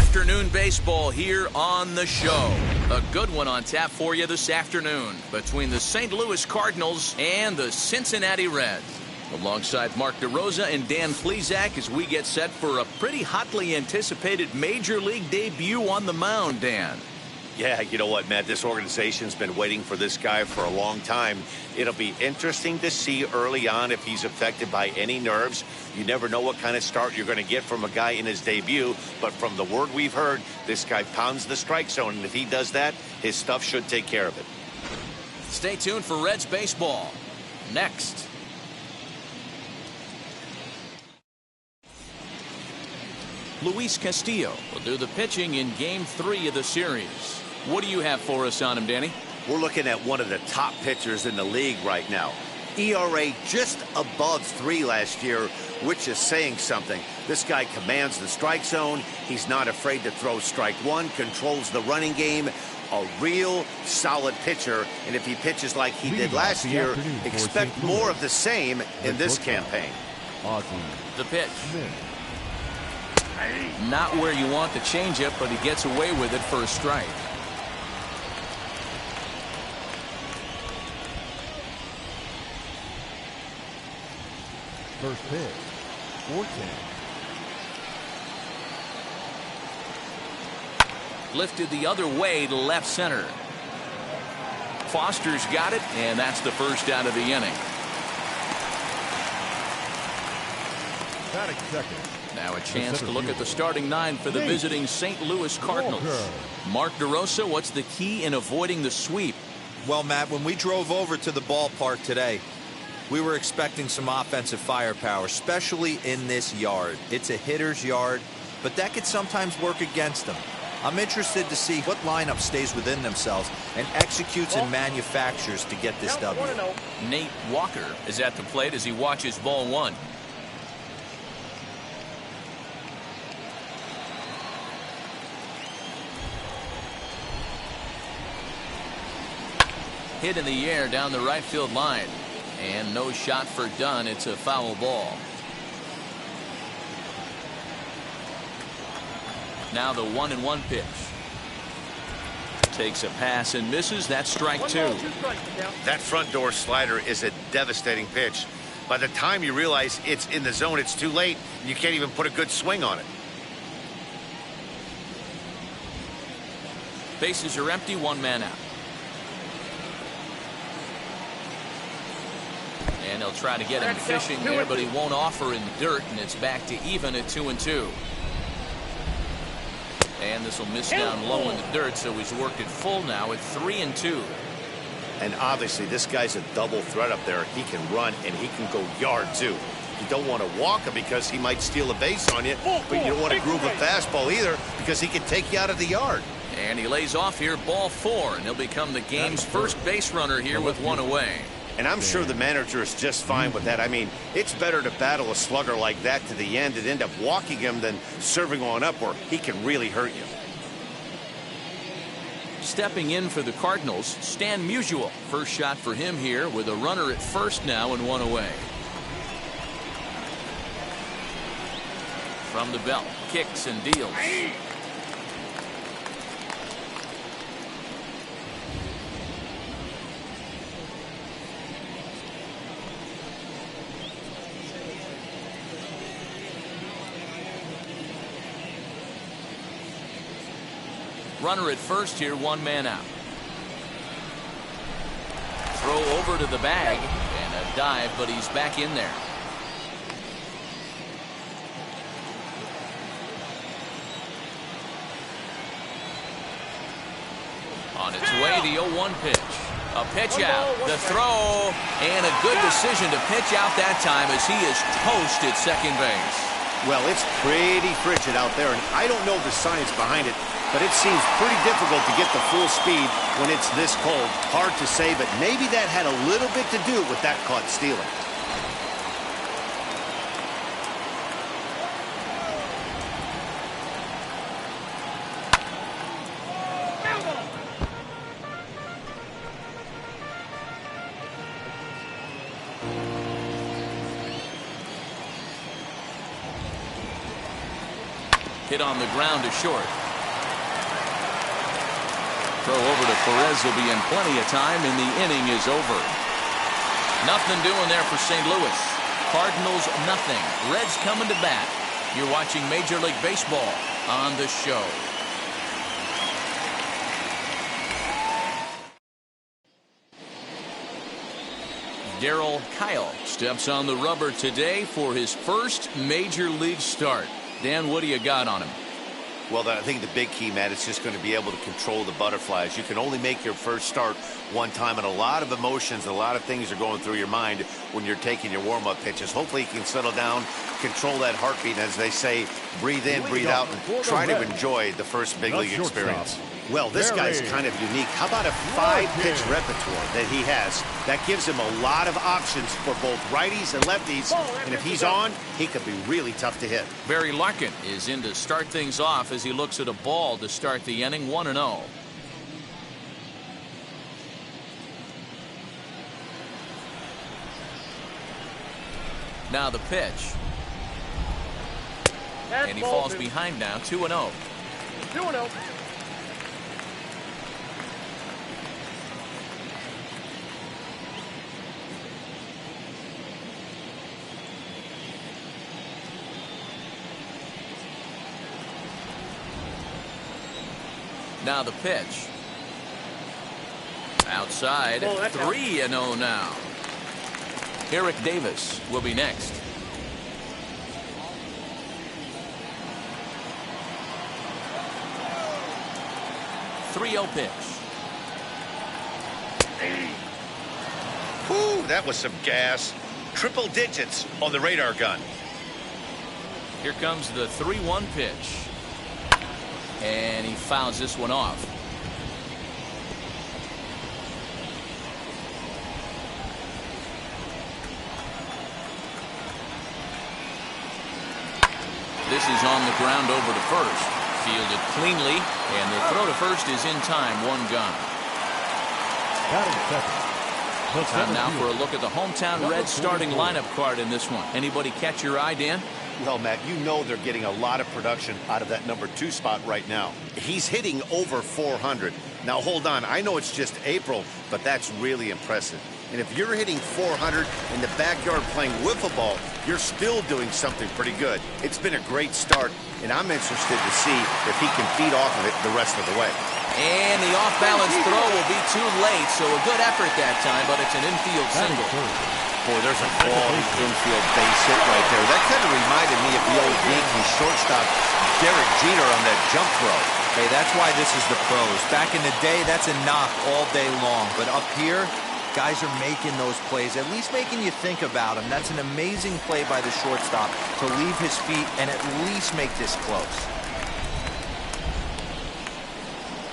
Afternoon baseball here on the show. A good one on tap for you this afternoon between the St. Louis Cardinals and the Cincinnati Reds. Alongside Mark DeRosa and Dan Plesac as we get set for a pretty hotly anticipated Major League debut on the mound, Dan. Yeah, you know what, Matt? This organization's been waiting for this guy for a long time. It'll be interesting to see early on if he's affected by any nerves. You never know what kind of start you're going to get from a guy in his debut. But from the word we've heard, this guy pounds the strike zone. And if he does that, his stuff should take care of it. Stay tuned for Reds baseball. Next. Luis Castillo will do the pitching in Game 3 of the series. What do you have for us on him, Danny? We're looking at one of the top pitchers in the league right now. ERA just above 3 last year, which is saying something. This guy commands the strike zone. He's not afraid to throw strike one, controls the running game. A real solid pitcher, and if he pitches like he did last year, expect more of the same in this campaign. The pitch. Not where you want the changeup, but he gets away with it for a strike. First pitch, 4-10. Lifted the other way to left center. Foster's got it, and that's the first out of the inning. Batting second. Now a chance to look at the starting 9 for the visiting St. Louis Cardinals. Mark DeRosa, what's the key in avoiding the sweep? Well, Matt, when we drove over to the ballpark today, we were expecting some offensive firepower, especially in this yard. It's a hitter's yard, but that could sometimes work against them. I'm interested to see what lineup stays within themselves and executes and manufactures to get this W. Nate Walker is at the plate as he watches ball 1. Hit in the air down the right field line. And no shot for Dunn. It's a foul ball. Now the 1-1 pitch. Takes a pass and misses. That's strike 2. That front door slider is a devastating pitch. By the time you realize it's in the zone, it's too late. You can't even put a good swing on it. Bases are empty. 1 man out. And he'll try to get him fishing there, but he won't offer in the dirt, and it's back to even at 2-2. And this will miss down low in the dirt, so he's worked it full now at 3-2. And obviously, this guy's a double threat up there. He can run, and he can go yard, too. You don't want to walk him because he might steal a base on you, but you don't want to groove a fastball either because he can take you out of the yard. And he lays off here, ball 4, and he'll become the game's first base runner here with 1 away. And I'm sure the manager is just fine with that. I mean, it's better to battle a slugger like that to the end and end up walking him than serving on up where he can really hurt you. Stepping in for the Cardinals, Stan Musial. First shot for him here with a runner at first now and 1 away. From the belt, kicks and deals. Runner at first here, 1 man out. Throw over to the bag and a dive, but he's back in there. On its way, the 0-1 pitch. A pitch out, the throw, and a good decision to pitch out that time as he is toast at second base. Well, it's pretty frigid out there, and I don't know the science behind it, but it seems pretty difficult to get the full speed when it's this cold. Hard to say, but maybe that had a little bit to do with that caught stealing. Hit on the ground to short. Throw over to Perez will be in plenty of time, and the inning is over. Nothing doing there for St. Louis. Cardinals, nothing. Reds coming to bat. You're watching Major League Baseball on the show. Darryl Kyle steps on the rubber today for his first Major League start. Dan, what do you got on him? Well, I think the big key, Matt, is just going to be able to control the butterflies. You can only make your first start one time, and a lot of emotions, a lot of things are going through your mind when you're taking your warm-up pitches. Hopefully, he can settle down, control that heartbeat, and as they say, breathe in, breathe out, and try to enjoy the first big league experience. Well, this guy's kind of unique. How about a 5-pitch repertoire that he has? That gives him a lot of options for both righties and lefties. And if he's on, he could be really tough to hit. Barry Larkin is in to start things off as he looks at a ball to start the inning, 1-0. Now the pitch. And he falls behind now, 2-0. 2-0. Now the pitch. Outside, 3-0 now. Eric Davis will be next. .30 pitch. Whew, that was some gas. Triple digits on the radar gun. Here comes the 3-1 pitch. And he fouls this one off. This is on the ground over to first. Fielded cleanly, and the throw to first is in time, 1 gone. Time now for a look at the hometown Reds starting lineup card in this one. Anybody catch your eye, Dan? Well, Matt, you know they're getting a lot of production out of that number 2 spot right now. He's hitting over 400. Now, hold on. I know it's just April, but that's really impressive. And if you're hitting 400 in the backyard playing wiffle ball, you're still doing something pretty good. It's been a great start, and I'm interested to see if he can feed off of it the rest of the way. And the off-balance throw will be too late, so a good effort that time, but it's an infield single. Boy, there's a quality infield base hit right there. That kind of reminded me of the old Yankee shortstop Derek Jeter on that jump throw. Hey, that's why this is the pros. Back in the day, that's a knock all day long. But up here, guys are making those plays, at least making you think about them. That's an amazing play by the shortstop to leave his feet and at least make this close.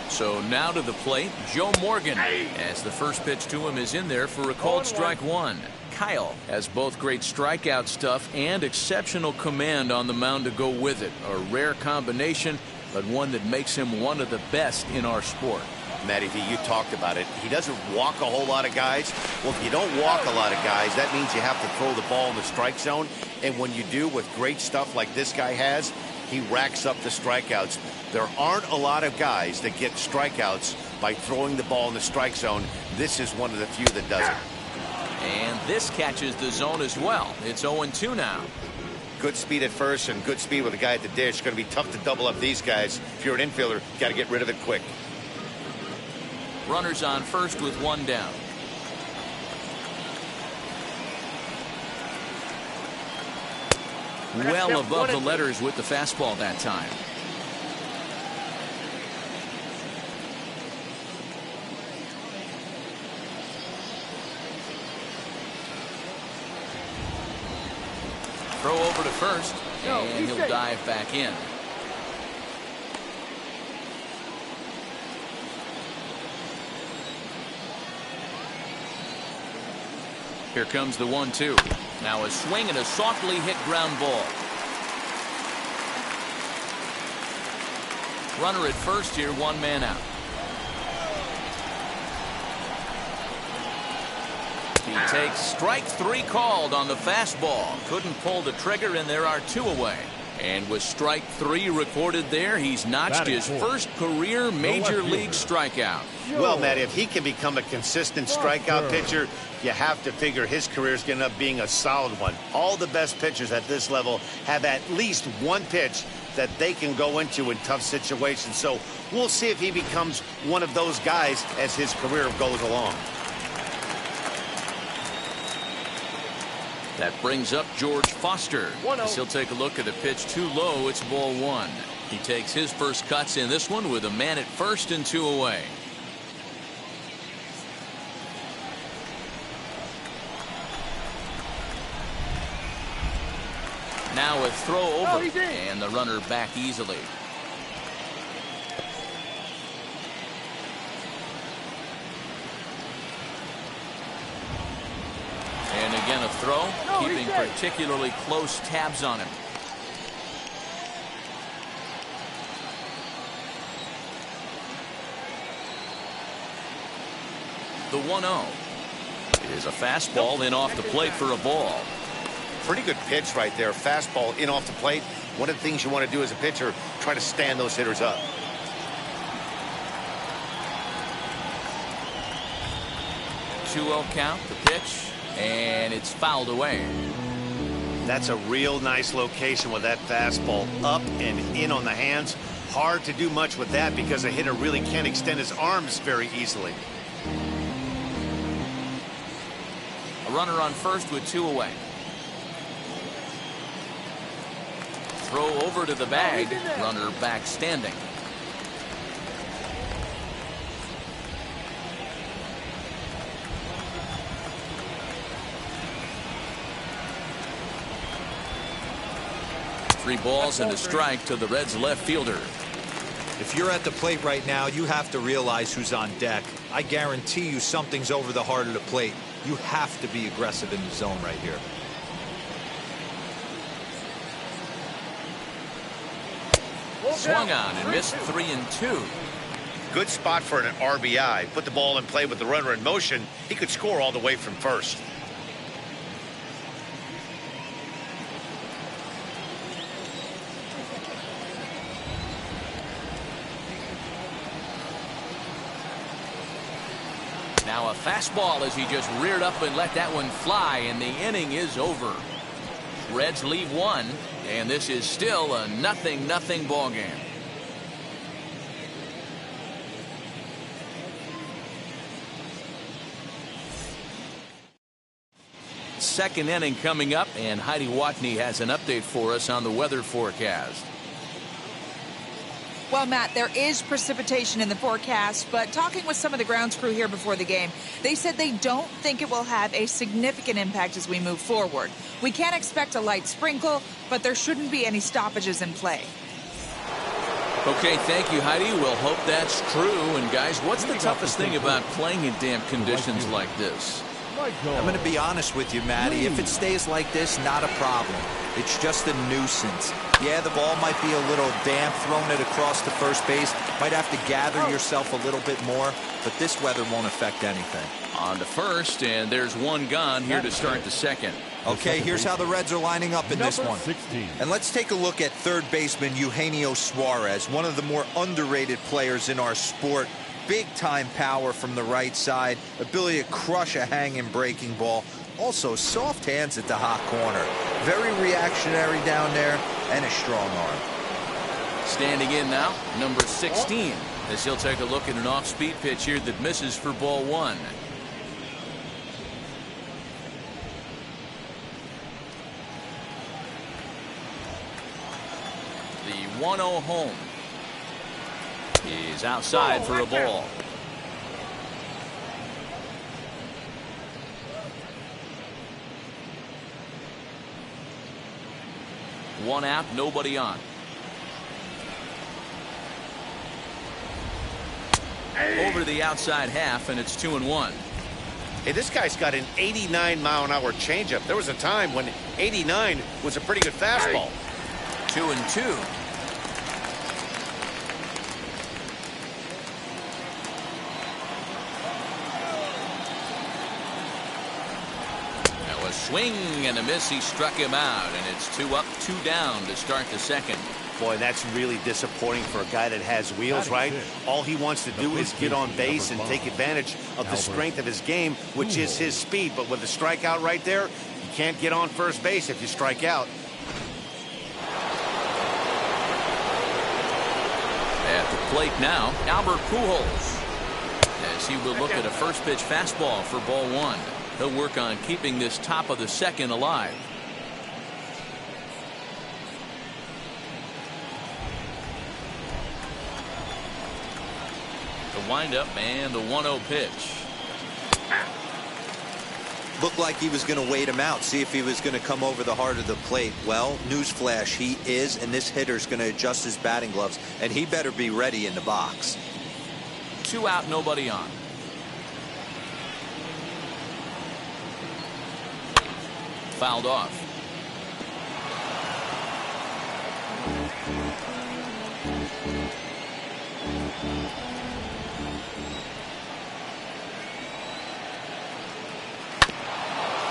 So now to the plate, Joe Morgan, as the first pitch to him is in there for a called strike 1. Kyle has both great strikeout stuff and exceptional command on the mound to go with it. A rare combination, but one that makes him one of the best in our sport. Matty V, you talked about it. He doesn't walk a whole lot of guys. Well, if you don't walk a lot of guys, that means you have to throw the ball in the strike zone. And when you do with great stuff like this guy has, he racks up the strikeouts. There aren't a lot of guys that get strikeouts by throwing the ball in the strike zone. This is one of the few that does it. And this catches the zone as well. It's 0-2 now. Good speed at first and good speed with a guy at the dish. It's going to be tough to double up these guys. If you're an infielder, got to get rid of it quick. Runners on first with 1 down. Well above the letters with the fastball that time. Throw over to first, and he'll dive back in. Here comes the 1-2. Now a swing and a softly hit ground ball. Runner at first here, 1 man out. He takes strike 3 called on the fastball. Couldn't pull the trigger, and there are 2 away. And with strike 3 recorded there, he's notched his first career major league strikeout. Well, Matt, if he can become a consistent strikeout pitcher, you have to figure his career is going to end up being a solid one. All the best pitchers at this level have at least one pitch that they can go into in tough situations. So we'll see if he becomes one of those guys as his career goes along. That brings up George Foster. As he'll take a look at a pitch too low. It's ball 1. He takes his first cuts in this one with a man at first and 2 away. Now a throw over, and the runner back easily. And again a throw, keeping particularly close tabs on him. The 1-0 is a fastball in off the plate for a ball. Pretty good pitch right there. Fastball in off the plate. One of the things you want to do as a pitcher, try to stand those hitters up. Two-0 count, the pitch, and it's fouled away. That's a real nice location with that fastball up and in on the hands. Hard to do much with that because a hitter really can't extend his arms very easily. A runner on first with 2 away. Throw over to the bag. Runner back standing. Three balls and a strike to the Reds left fielder. If you're at the plate right now, you have to realize who's on deck. I guarantee you something's over the heart of the plate. You have to be aggressive in the zone right here. Swung on and missed 3 and 2. Good spot for an RBI. Put the ball in play with the runner in motion. He could score all the way from first. Now a fastball as he just reared up and let that one fly, and the inning is over. Reds leave 1, and this is still a 0-0 ball game. Second inning coming up, and Heidi Watney has an update for us on the weather forecast. Well, Matt, there is precipitation in the forecast, but talking with some of the grounds crew here before the game, they said they don't think it will have a significant impact as we move forward. We can't expect a light sprinkle, but there shouldn't be any stoppages in play. Okay, thank you, Heidi. We'll hope that's true. And guys, what's the toughest thing about playing in damp conditions like this? I'm going to be honest with you, Matty. If it stays like this, not a problem. It's just a nuisance. Yeah, the ball might be a little damp, throwing it across the first base. Might have to gather yourself a little bit more, but this weather won't affect anything. On to first, and there's one gone here to start the second. Okay, here's how the Reds are lining up in this one. 16. And let's take a look at third baseman Eugenio Suarez, one of the more underrated players in our sport. Big-time power from the right side, ability to crush a hanging breaking ball. Also, soft hands at the hot corner. Very reactionary down there, and a strong arm. Standing in now, number 16, as he'll take a look at an off-speed pitch here that misses for ball 1. The 1-0 home. He's outside for a ball. One out, nobody on. Over to the outside half, and it's 2-1. Hey, this guy's got an 89-mile-an-hour changeup. There was a time when 89 was a pretty good fastball. 2-2. swing and a miss. He struck him out, and it's 2 up, 2 down to start the second. Boy, that's really disappointing for a guy that has wheels, right? All he wants to do is get on base and take advantage of the strength of his game, which is his speed. But with a strikeout right there, you can't get on first base if you strike out. At the plate now, Albert Pujols, as he will look at a first pitch fastball for ball 1. He'll work on keeping this top of the second alive. The windup and the 1-0 pitch. Looked like he was going to wait him out, see if he was going to come over the heart of the plate. Well, newsflash, he is, and this hitter's going to adjust his batting gloves, and he better be ready in the box. 2 out, nobody on. Fouled off.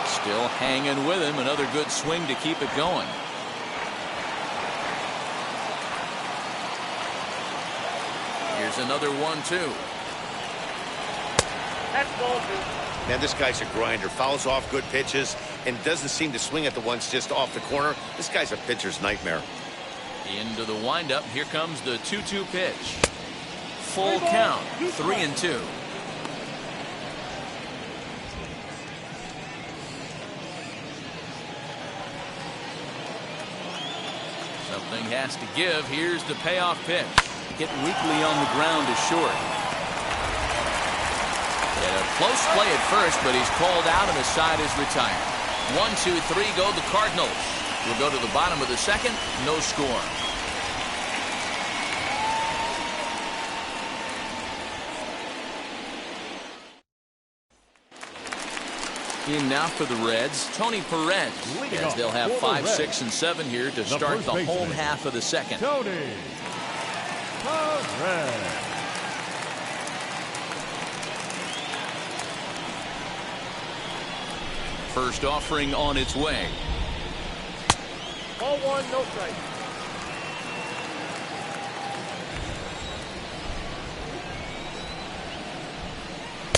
Still hanging with him. Another good swing to keep it going. Here's another 1-2. That's ball 2. Man, this guy's a grinder. Fouls off good pitches and doesn't seem to swing at the ones just off the corner. This guy's a pitcher's nightmare. Into the windup. Here comes the 2-2 pitch. Full count. 3-2. Something has to give. Here's the payoff pitch. Hit weakly on the ground is short. And a close play at first, but he's called out and the side is retired. 1-2-3 go the Cardinals. We'll go to the bottom of the second. No score. In now for the Reds, Tony Perez, as they'll have 5, 6, and 7 here to start the home half of the second. Tony Perez. First offering on its way. Ball 1, no strike.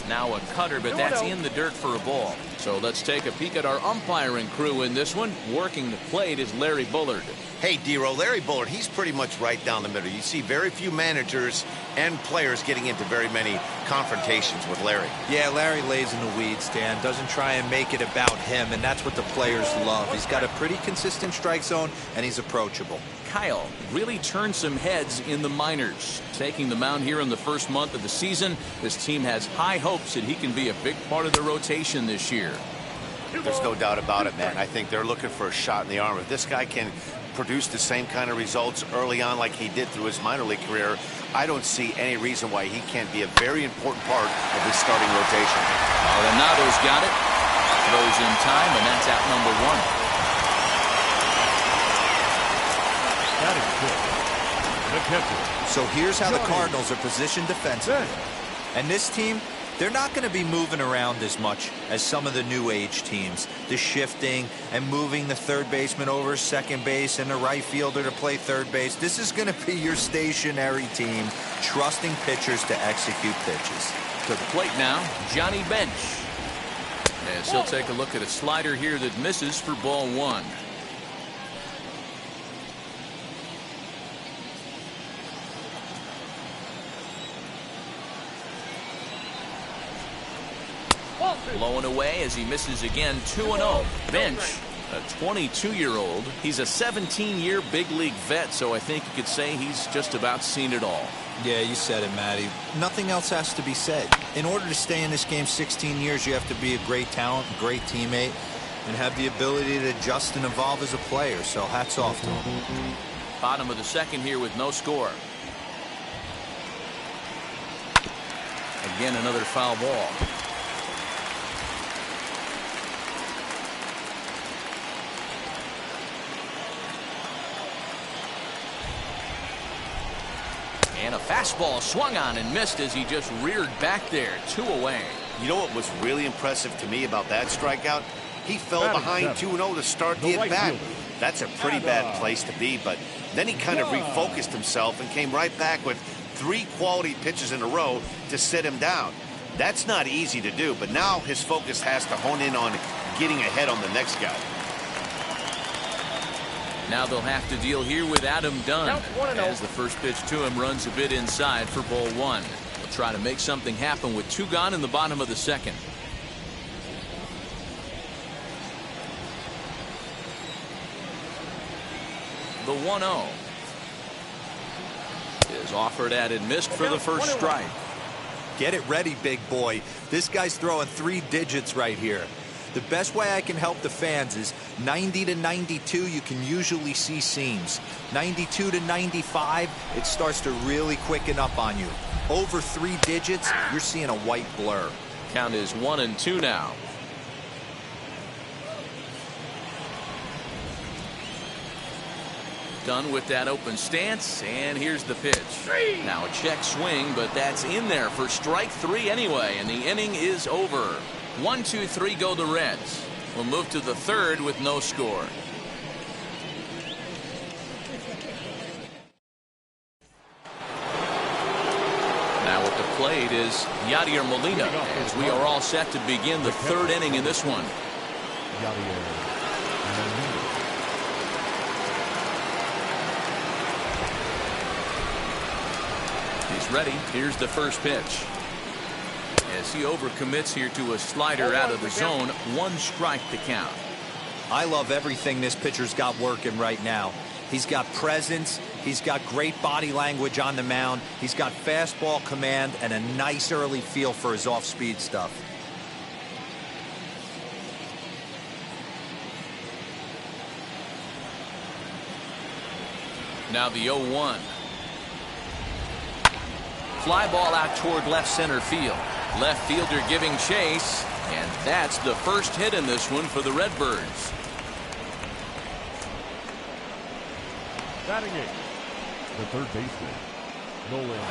Now a cutter, but that's in the dirt for a ball. So let's take a peek at our umpiring crew in this one. Working the plate is Larry Bullard. Hey, D-Row, Larry Bullard, he's pretty much right down the middle. You see very few managers and players getting into very many confrontations with Larry. Yeah, Larry lays in the weeds, Dan. Doesn't try and make it about him, and that's what the players love. He's got a pretty consistent strike zone, and he's approachable. Kyle really turned some heads in the minors. Taking the mound here in the first month of the season, this team has high hopes that he can be a big part of the rotation this year. There's no doubt about it, man. I think they're looking for a shot in the arm. If this guy can produce the same kind of results early on like he did through his minor league career, I don't see any reason why he can't be a very important part of his starting rotation. Arenado's got it. Throws in time, and that's out number 1. That is good. The catcher. So here's how the Cardinals are positioned defensively. And this team, they're not going to be moving around as much as some of the new age teams. The shifting and moving the third baseman over second base and the right fielder to play third base. This is going to be your stationary team, trusting pitchers to execute pitches. To the plate now, Johnny Bench. As he'll take a look at a slider here that misses for ball 1. Blowing away as he misses again. 2-0. Bench, a 22-year-old. He's a 17-year big league vet, so I think you could say he's just about seen it all. Yeah, you said it, Matty. Nothing else has to be said. In order to stay in this game 16 years, you have to be a great talent, a great teammate, and have the ability to adjust and evolve as a player. So hats off to him. Bottom of the second here with no score. Again, another foul ball. And a fastball swung on and missed as he just reared back there. 2 away. You know what was really impressive to me about that strikeout? He fell behind 2-0 to start the at-bat. That's a pretty bad place to be, but then he kind of refocused himself and came right back with 3 quality pitches in a row to sit him down. That's not easy to do, but now his focus has to hone in on getting ahead on the next guy. Now they'll have to deal here with Adam Dunn as the first pitch to him runs a bit inside for ball 1. They'll try to make something happen with 2 gone in the bottom of the second. The 1-0 is offered at and missed for the first strike. Get it ready, big boy. This guy's throwing 3 digits right here. The best way I can help the fans is 90 to 92, you can usually see seams. 92 to 95, it starts to really quicken up on you. Over 3 digits, you're seeing a white blur. Count is 1-2 now. Done with that open stance, and here's the pitch. Now a check swing, but that's in there for strike 3 anyway, and the inning is over. 1-2-3 go the Reds. We'll move to the 3rd with no score. Now at the plate is Yadier Molina, as we are all set to begin the 3rd inning in this one. He's ready. Here's the first pitch. As he overcommits here to a slider out of the zone, 1 strike to count. I love everything this pitcher's got working right now. He's got presence. He's got great body language on the mound. He's got fastball command and a nice early feel for his off-speed stuff. Now the 0-1. Fly ball out toward left center field. Left fielder giving chase, and that's the first hit in this one for the Redbirds. Batting 8, the third baseman, Nolan.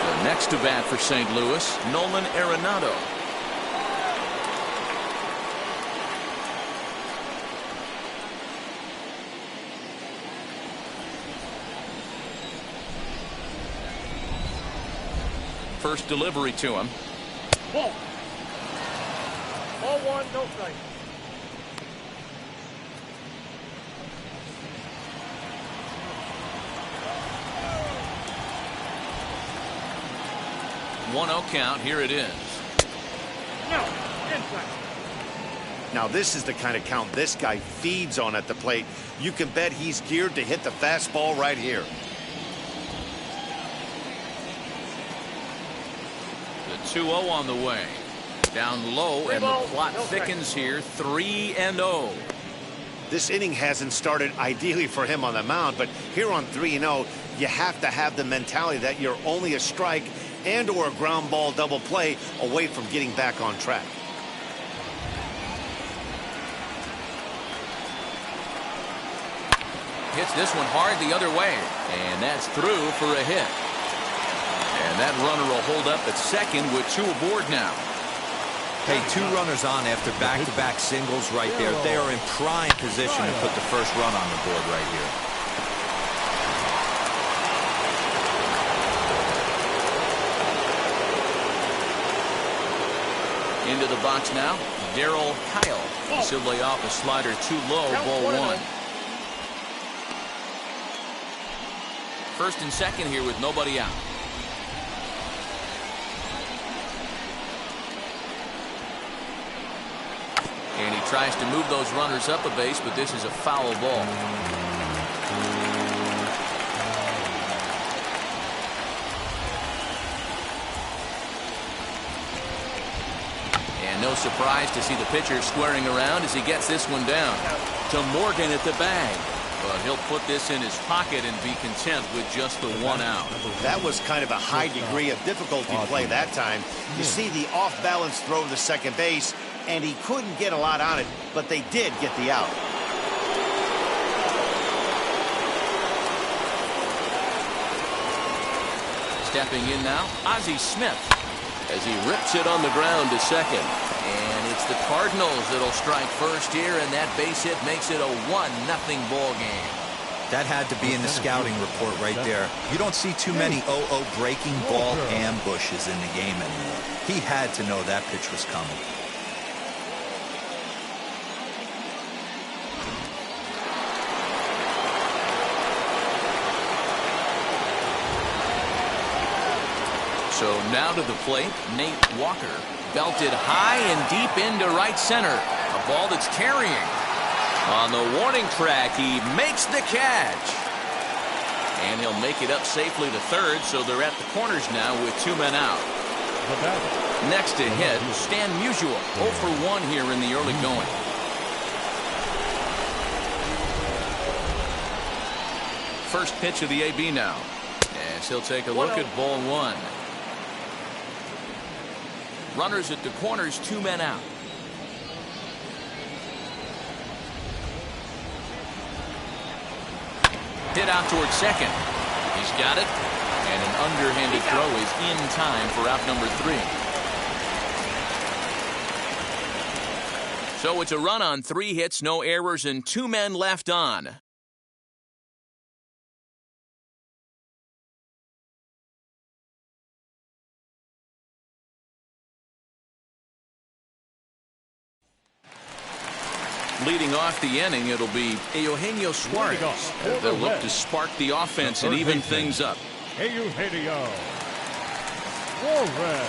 The next to bat for St. Louis, Nolan Arenado. First delivery to him. Ball 1, no strike. One 0 count. Here it is. No, inside. Now this is the kind of count this guy feeds on at the plate. You can bet he's geared to hit the fastball right here. The 2-0 on the way. Down low, and the plot thickens here. 3-0. This inning hasn't started ideally for him on the mound, but here on 3-0, you have to have the mentality that you're only a strike and or a ground ball double play away from getting back on track. Hits this one hard the other way, and that's through for a hit. And that runner will hold up at second with 2 aboard now. Hey, 2 runners on after back-to-back singles right there. They are in prime position to put the first run on the board right here. Into the box now, Darryl Kyle. He'll lay off a slider too low, ball 1. First and second here with nobody out. And he tries to move those runners up a base, but this is a foul ball. And no surprise to see the pitcher squaring around as he gets this one down. To Morgan at the bag. But he'll put this in his pocket and be content with just the 1 out. That was kind of a high degree of difficulty play that time. You see the off-balance throw to second base, and he couldn't get a lot on it, but they did get the out. Stepping in now, Ozzie Smith, as he rips it on the ground to second. And It's the Cardinals that'll strike first here, and that base hit makes it a 1-0 ball game. That had to be in the scouting report right there. You don't see too many 0-0 breaking ball ambushes in the game anymore. He had to know that pitch was coming. So now to the plate, Nate Walker. Belted high and deep into right center. A ball that's carrying. On the warning track, he makes the catch. And he'll make it up safely to third, so they're at the corners now with 2 men out. Next to hit, Stan Musial, 0 for 1 here in the early going. First pitch of the AB now. As he'll take a look at ball 1. Runners at the corners, 2 men out. Hit out towards second. He's got it. And an underhanded throw is in time for out number 3. So it's a run on 3 hits, no errors, and 2 men left on. Leading off the inning, it'll be Eugenio Suarez. They'll look to spark the offense and even things up. Eugenio Suarez.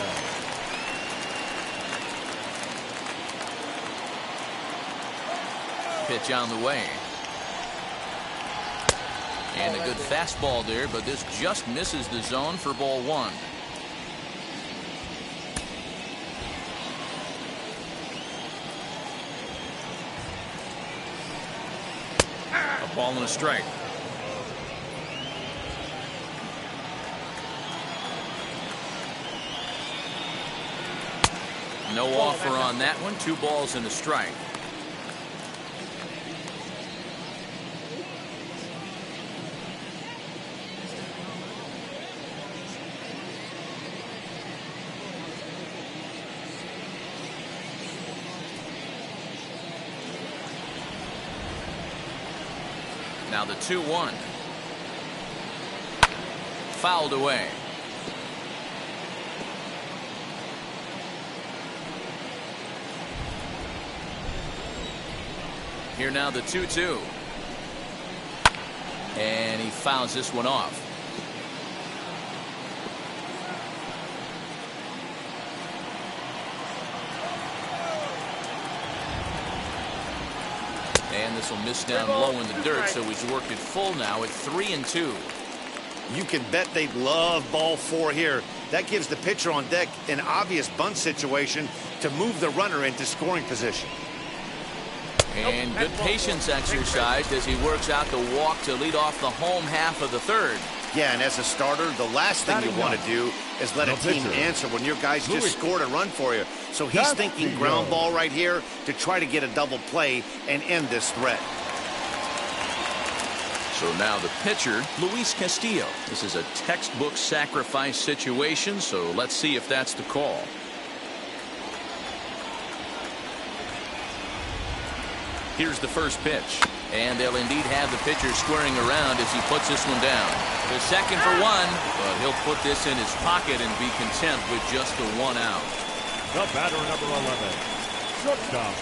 Pitch on the way. And a good fastball there, but this just misses the zone for ball 1. Ball and a strike. No offer on that one. 2 balls and a strike. Now the 2-1. Fouled away. Here now the 2-2. And he fouls this one off. And this will miss down low in the dirt, so he's worked it full now at 3-2. You can bet they love ball 4 here. That gives the pitcher on deck an obvious bunt situation to move the runner into scoring position. And good patience exercised as he works out the walk to lead off the home half of the third. Yeah, and as a starter, the last thing you want to do is let a team answer when your guys just scored a run for you. So he's thinking ground ball right here to try to get a double play and end this threat. So now the pitcher, Luis Castillo. This is a textbook sacrifice situation, so let's see if that's the call. Here's the first pitch. And they'll indeed have the pitcher squaring around as he puts this one down. The second for 1, but he'll put this in his pocket and be content with just the 1 out. The batter, number 11, shortstop,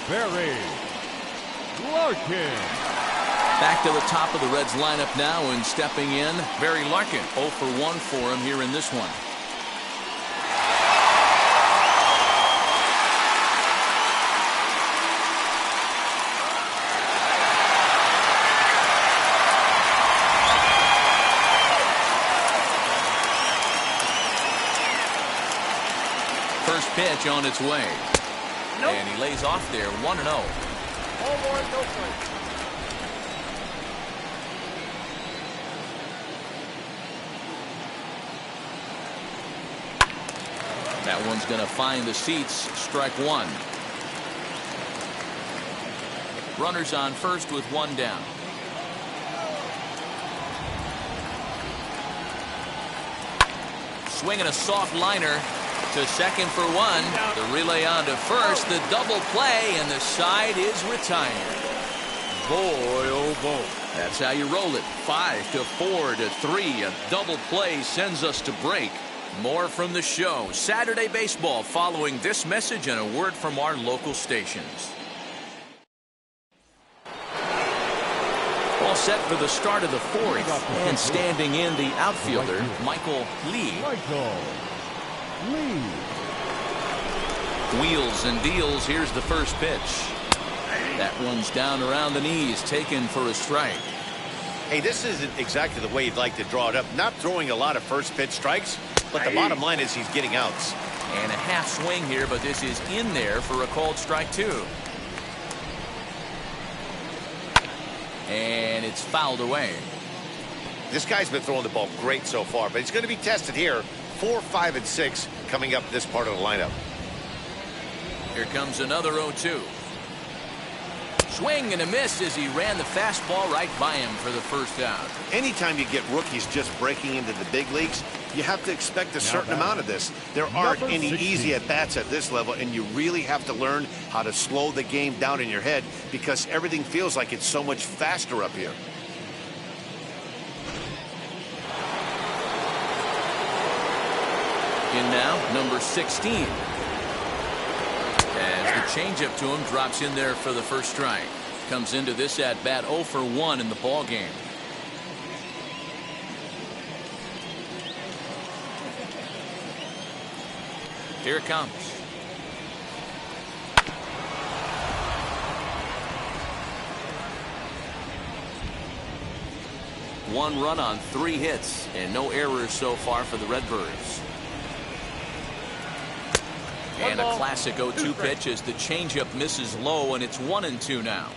Barry Larkin. Back to the top of the Reds lineup now, and stepping in, Barry Larkin. 0 for 1 for him here in this one. First pitch on its way. Nope. And he lays off there, 1-0. All 1, no strike. That one's going to find the seats. Strike 1. Runners on first with 1 down. Swinging a soft liner. To second for one. The relay on to first. The double play, and the side is retired. Boy, oh boy. That's how you roll it. 5-4 to 3. A double play sends us to break. More from the show. Saturday baseball following this message and a word from our local stations. All set for the start of the fourth. And standing in the outfielder, Michael Lee. Wheels and deals. Here's the first pitch. That one's down around the knees, taken for a strike. Hey, this isn't exactly the way you'd like to draw it up. Not throwing a lot of first pitch strikes, but the bottom line is he's getting outs. And a half swing here, but this is in there for a called strike two. And it's fouled away. This guy's been throwing the ball great so far, but he's going to be tested here. 4, 5, and 6 coming up this part of the lineup. Here comes another 0-2. Swing and a miss as he ran the fastball right by him for the first out. Anytime you get rookies just breaking into the big leagues, you have to expect a certain amount of this. There aren't any easy at-bats at this level, and you really have to learn how to slow the game down in your head because everything feels like it's so much faster up here. In now, number 16. As the changeup to him drops in there for the first strike. Comes into this at bat 0 for 1 in the ball game. Here it comes. One run on 3 hits and no errors so far for the Redbirds. And a classic 0-2 pitch as the changeup misses low, and it's 1-2 now.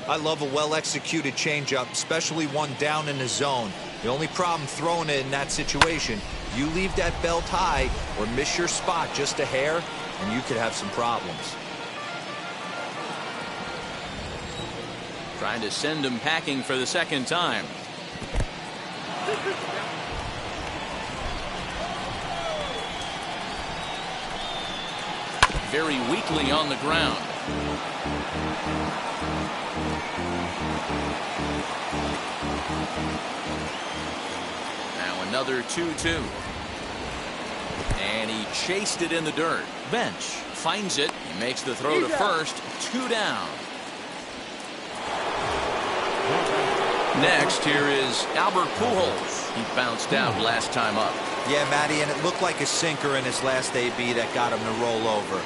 I love a well-executed changeup, especially one down in the zone. The only problem throwing it in that situation, you leave that belt high or miss your spot just a hair, and you could have some problems. Trying to send him packing for the second time. Very weakly on the ground. Now another 2-2. And he chased it in the dirt. Bench finds it. He makes the throw to first. 2 down. Next, here is Albert Pujols. He bounced out last time up. Yeah, Matty, and it looked like a sinker in his last AB that got him to roll over.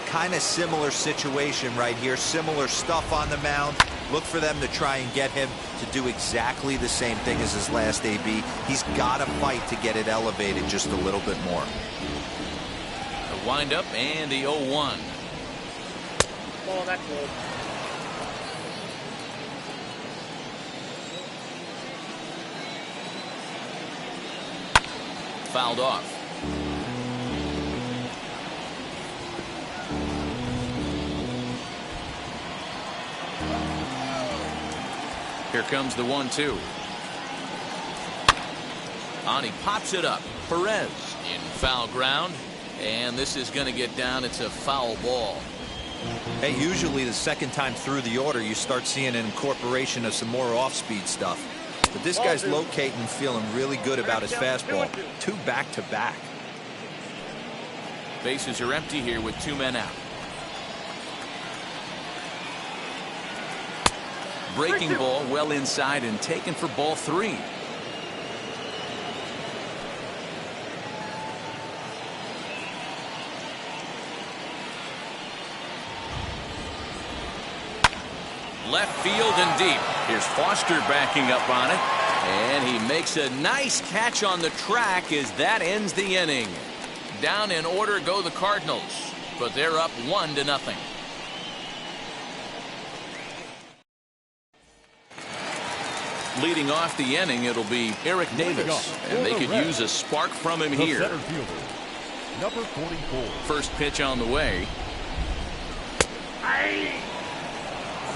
Kind of similar situation right here. Similar stuff on the mound. Look for them to try and get him to do exactly the same thing as his last AB. He's got to fight to get it elevated just a little bit more. The windup and the 0-1. Oh, that's good. Fouled off. Here comes the 1-2. On, he pops it up. Perez in foul ground. And this is going to get down. It's a foul ball. Hey, usually the second time through the order, you start seeing an incorporation of some more off-speed stuff. But this guy's locating and feeling really good about his fastball. 2 back-to-back. Bases are empty here with 2 men out. Breaking ball well inside and taken for ball 3. Left field and deep. Here's Foster backing up on it. And he makes a nice catch on the track as that ends the inning. Down in order go the Cardinals, but they're up 1-0. Leading off the inning, it'll be Eric Davis, and they could use a spark from him here. Center fielder, number 44. First pitch on the way.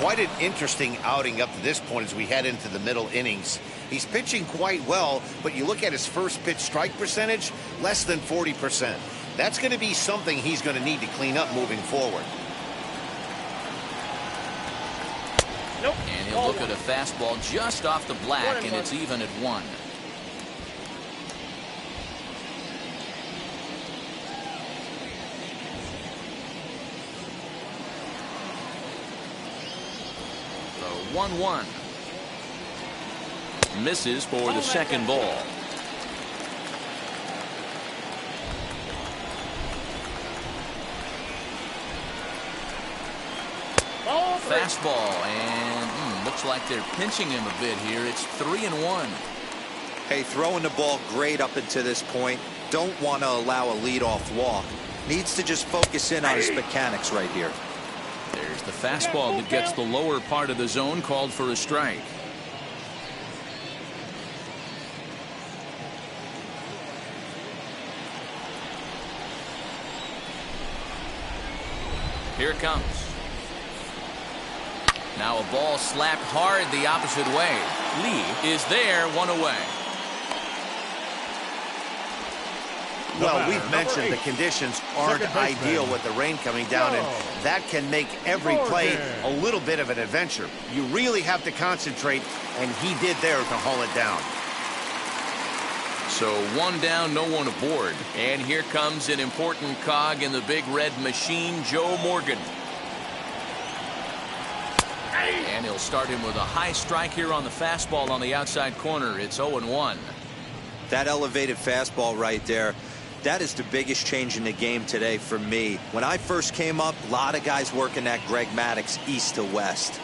Quite an interesting outing up to this point as we head into the middle innings. He's pitching quite well, but you look at his first pitch strike percentage, less than 40%. That's going to be something he's going to need to clean up moving forward. Nope. And he'll look at a fastball just off the black, and it's even at 1. So 1-1. Misses for the second ball. Fastball, and looks like they're pinching him a bit here. It's 3-1. Hey, throwing the ball great up until this point. Don't want to allow a leadoff walk. Needs to just focus in on his mechanics right here. There's the fastball that gets the lower part of the zone, called for a strike. Here it comes. Now a ball slapped hard the opposite way. Lee is there, 1 away. Well, we've mentioned the conditions aren't ideal with the rain coming down, and that can make every play a little bit of an adventure. You really have to concentrate, and he did there to haul it down. So 1 down, no one aboard. And here comes an important cog in the big red machine, Joe Morgan. And he'll start him with a high strike here on the fastball on the outside corner. It's 0-1. That elevated fastball right there, that is the biggest change in the game today for me. When I first came up, a lot of guys working that Greg Maddux east to west.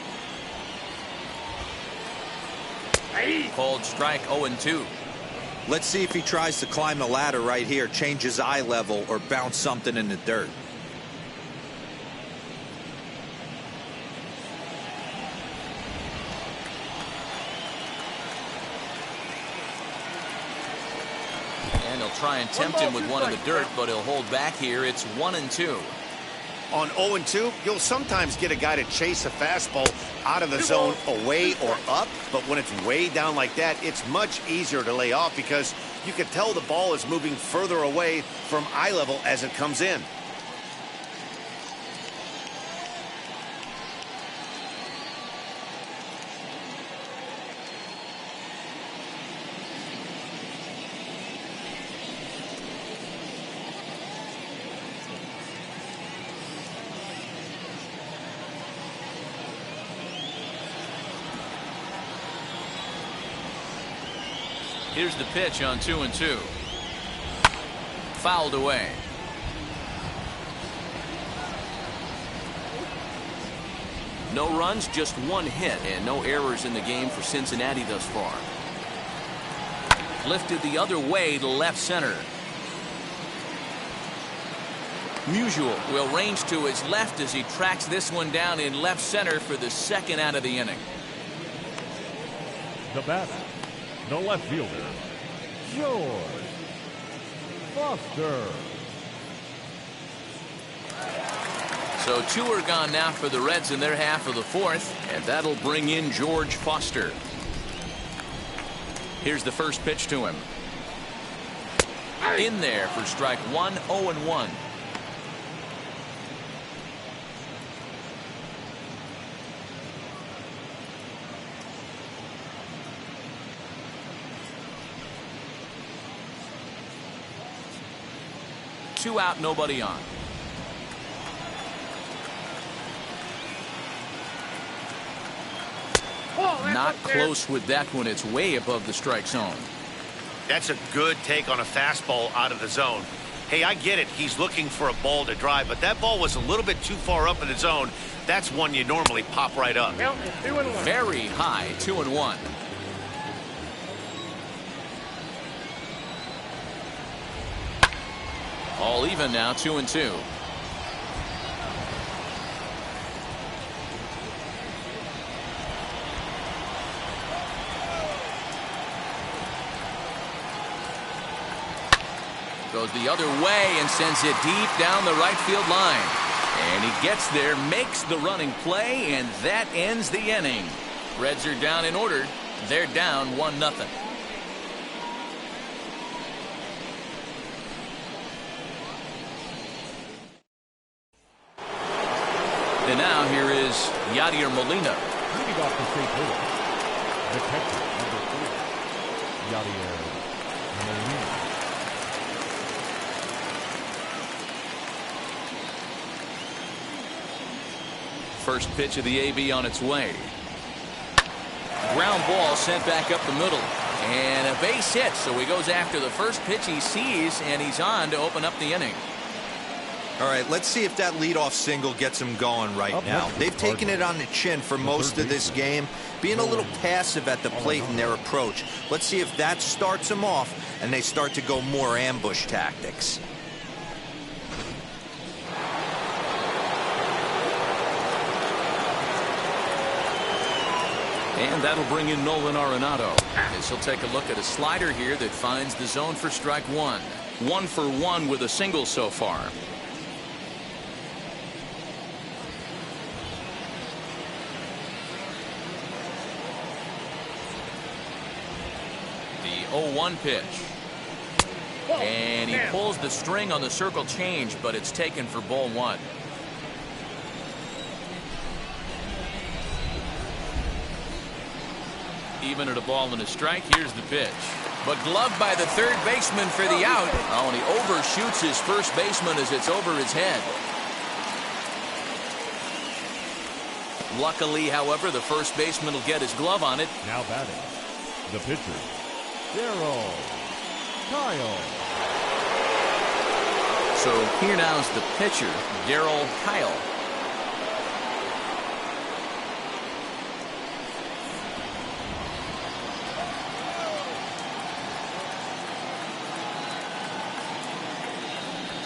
Called strike, 0-2. Let's see if he tries to climb the ladder right here, change his eye level, or bounce something in the dirt. And he'll try and tempt him with one in the dirt, but he'll hold back here. It's 1-2. On 0-2, you'll sometimes get a guy to chase a fastball out of the zone away or up, but when it's way down like that, it's much easier to lay off because you can tell the ball is moving further away from eye level as it comes in. Here's the pitch on 2-2. Fouled away. No runs, just 1 hit, and no errors in the game for Cincinnati thus far. Lifted the other way to left center. Musial will range to his left as he tracks this one down in left center for the second out of the inning. The batter, the left fielder, George Foster. So 2 are gone now for the Reds in their half of the 4th, and that'll bring in George Foster. Here's the first pitch to him. In there for strike 1, 0-1. Two out, nobody on. Not close with that one. It's way above the strike zone. That's a good take on a fastball out of the zone. Hey, I get it. He's looking for a ball to drive, but that ball was a little bit too far up in the zone. That's one you normally pop right up. Very high, 2-1. All even now, 2-2. Goes the other way and sends it deep down the right field line. And he gets there, makes the running play, and that ends the inning. Reds are down in order. They're down 1-0. And now here is Yadier Molina. Leading off the St. Louis, the catcher, number 4, Yadier Molina. First pitch of the AB on its way. Ground ball sent back up the middle. And a base hit, so he goes after the first pitch he sees, and he's on to open up the inning. All right, let's see if that leadoff single gets him going right now. They've taken it on the chin for most of this game, being a little passive at the plate in their approach. Let's see if that starts them off and they start to go more ambush tactics. And that'll bring in Nolan Arenado, as he'll take a look at a slider here that finds the zone for strike one. 1 for 1 with a single so far. The 0-1 pitch. And he pulls the string on the circle change, but it's taken for ball 1. Even at a ball and a strike, here's the pitch. But gloved by the third baseman for the out. Oh, and he overshoots his first baseman as it's over his head. Luckily, however, the first baseman will get his glove on it. Now batting, the pitcher, Darryl Kyle. So here now is the pitcher, Darryl Kyle.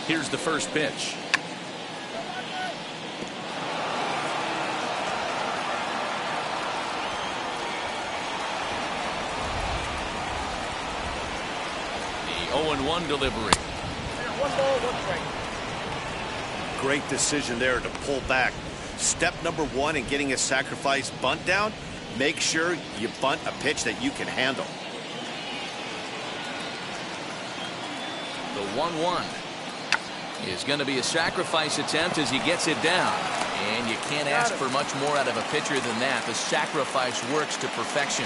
Here's the first pitch. The 0-1 delivery. 1 ball, 1 strike. Great decision there to pull back. Step number 1 in getting a sacrifice bunt down, make sure you bunt a pitch that you can handle. The 1-1 is going to be a sacrifice attempt as he gets it down. And you can't ask for much more out of a pitcher than that. The sacrifice works to perfection.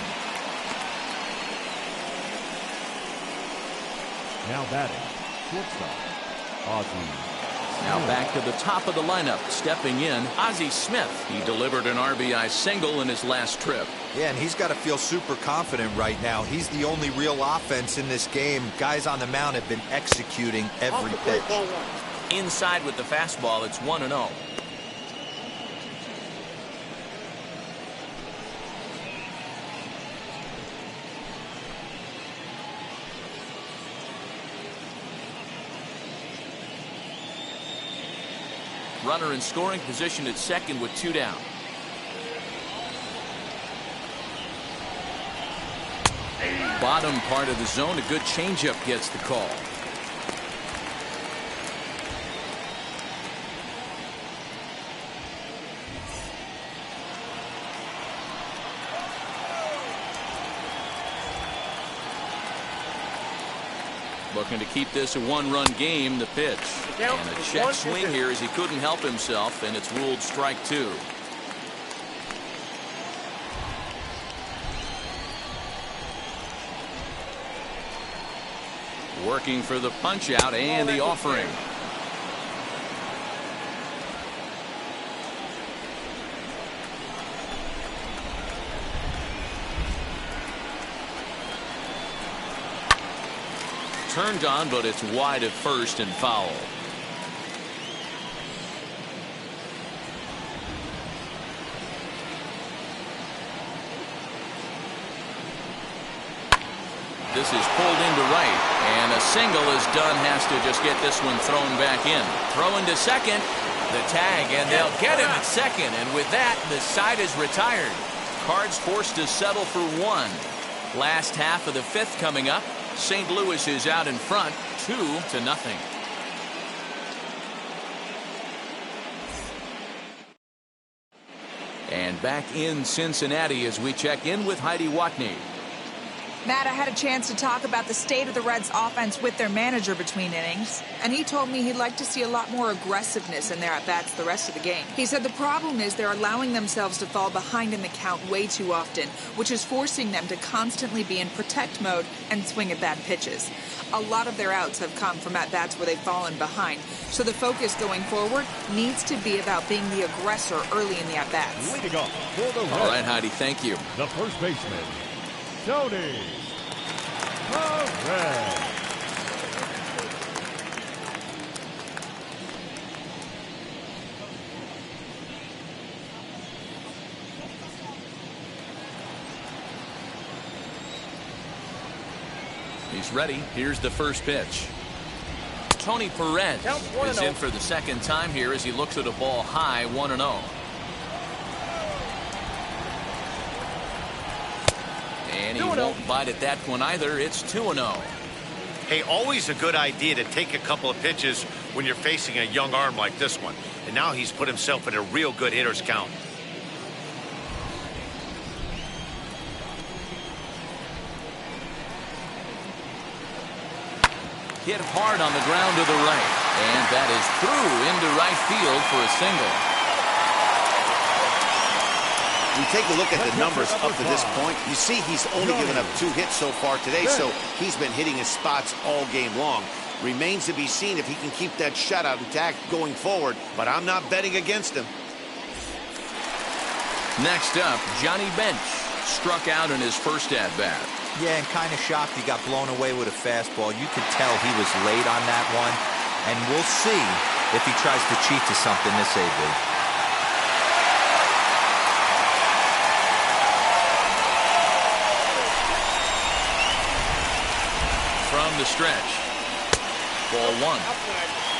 Now batting, shortstop, Ozzie. Now back to the top of the lineup, stepping in, Ozzie Smith. He delivered an RBI single in his last trip. Yeah, and he's got to feel super confident right now. He's the only real offense in this game. Guys on the mound have been executing every pitch. Inside with the fastball, it's 1-0. Runner in scoring position at second with 2 down. Bottom part of the zone, a good changeup gets the call. Looking to keep this a 1-run game, the pitch. And a check swing here as he couldn't help himself, and it's ruled strike 2. Working for the punch out and the offering. Turned on, but it's wide at first and foul. This is pulled into right, and a single is done. Has to just get this one thrown back in. Throw into second, the tag, and they'll get him at second. And with that, the side is retired. Cards forced to settle for 1. Last half of the 5th coming up. St. Louis is out in front, 2-0. And back in Cincinnati as we check in with Heidi Watney. Matt, I had a chance to talk about the state of the Reds' offense with their manager between innings, and he told me he'd like to see a lot more aggressiveness in their at-bats the rest of the game. He said the problem is they're allowing themselves to fall behind in the count way too often, which is forcing them to constantly be in protect mode and swing at bad pitches. A lot of their outs have come from at-bats where they've fallen behind, so the focus going forward needs to be about being the aggressor early in the at-bats. Leading off for the Reds, All right, Heidi, thank you. the first baseman, Tony Perez. He's ready. Here's the first pitch. Tony Perez Count 1-0. is in for the second time here as he looks at a ball high, 1-0. And he 2-0. won't bite at that one either. It's 2-0. Hey, always a good idea to take a couple of pitches when you're facing a young arm like this one. And now he's put himself in a real good hitter's count. Hit hard on the ground to the right. And that is through into right field for a single. We take a look at the numbers up to this point. You see he's only given up 2 hits so far today, so he's been hitting his spots all game long. Remains to be seen if he can keep that shutout intact going forward, but I'm not betting against him. Next up, Johnny Bench struck out in his first at-bat. Yeah, and kind of shocked he got blown away with a fastball. You could tell he was late on that one, and we'll see if he tries to cheat to something this AB. From the stretch. Ball 1.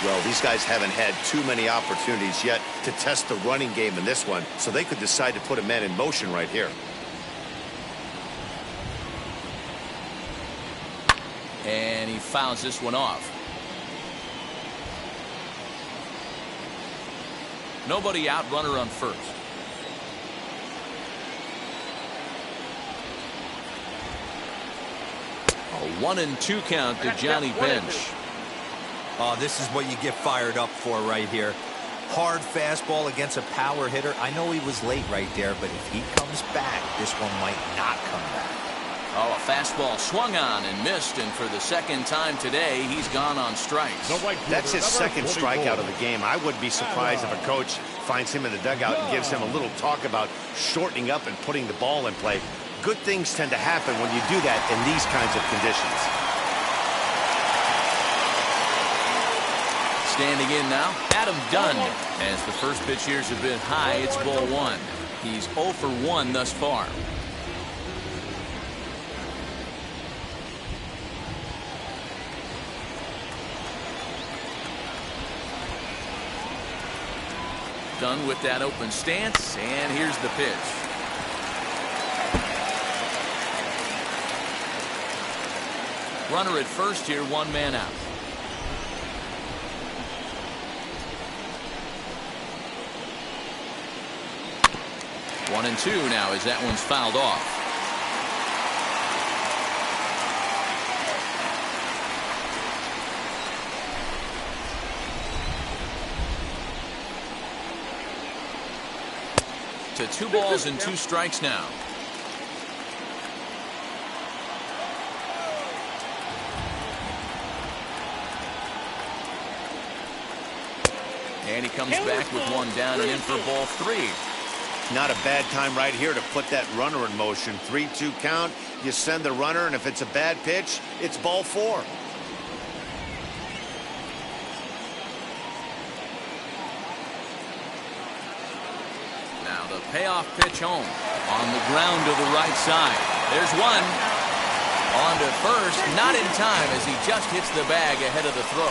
Well, these guys haven't had too many opportunities yet to test the running game in this one, so they could decide to put a man in motion right here. And he fouls this one off. Nobody out, runner on first. A 1-2 count to Johnny Bench. Oh, this is what you get fired up for right here. Hard fastball against a power hitter. I know he was late right there, but if he comes back, this one might not come back. Oh, a fastball swung on and missed, and for the second time today, he's gone on strikes. That's his second strikeout of the game. I wouldn't be surprised if a coach finds him in the dugout and gives him a little talk about shortening up and putting the ball in play. Good things tend to happen when you do that in these kinds of conditions. Standing in now, Adam Dunn. As the first pitch here is a bit high, it's ball 1. He's 0 for 1 thus far. Dunn with that open stance, and here's the pitch. Runner at first here, 1 man out. One and 2 now as that one's fouled off. To 2 balls and 2 strikes now. And he comes back with 1 down and in for ball 3. Not a bad time right here to put that runner in motion. 3-2 count. You send the runner, and if it's a bad pitch, it's ball 4. Now the payoff pitch home on the ground to the right side. There's one. On to first, not in time as he just hits the bag ahead of the throw.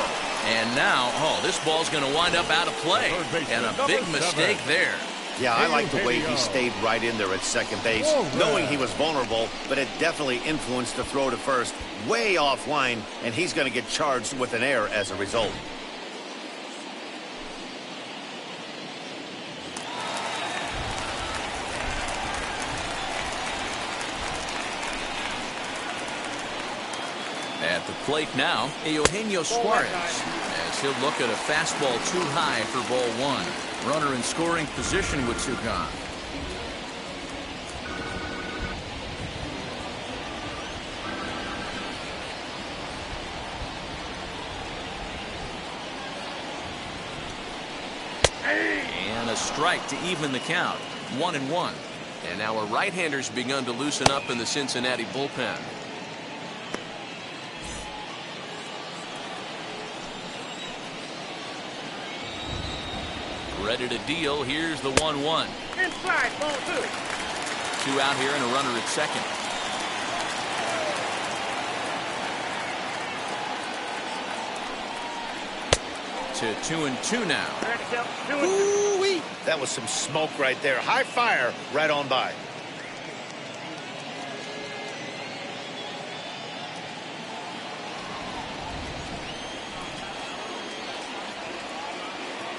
And now, this ball's going to wind up out of play. And a big mistake there. Yeah, I like the way he stayed right in there at second base, knowing he was vulnerable, but it definitely influenced the throw to first. Way offline, and he's going to get charged with an error as a result. At the plate now, Eugenio Suarez, as he'll look at a fastball too high for ball one. Runner in scoring position with two gone. And a strike to even the count. 1-1. And now a right-hander's begun to loosen up in the Cincinnati bullpen. Ready to deal. Here's the 1-1. Inside, ball two. Two out here and a runner at second. To 2-2 now. Ready, go. 2-2. Ooh-wee. That was some smoke right there. High fire right on by.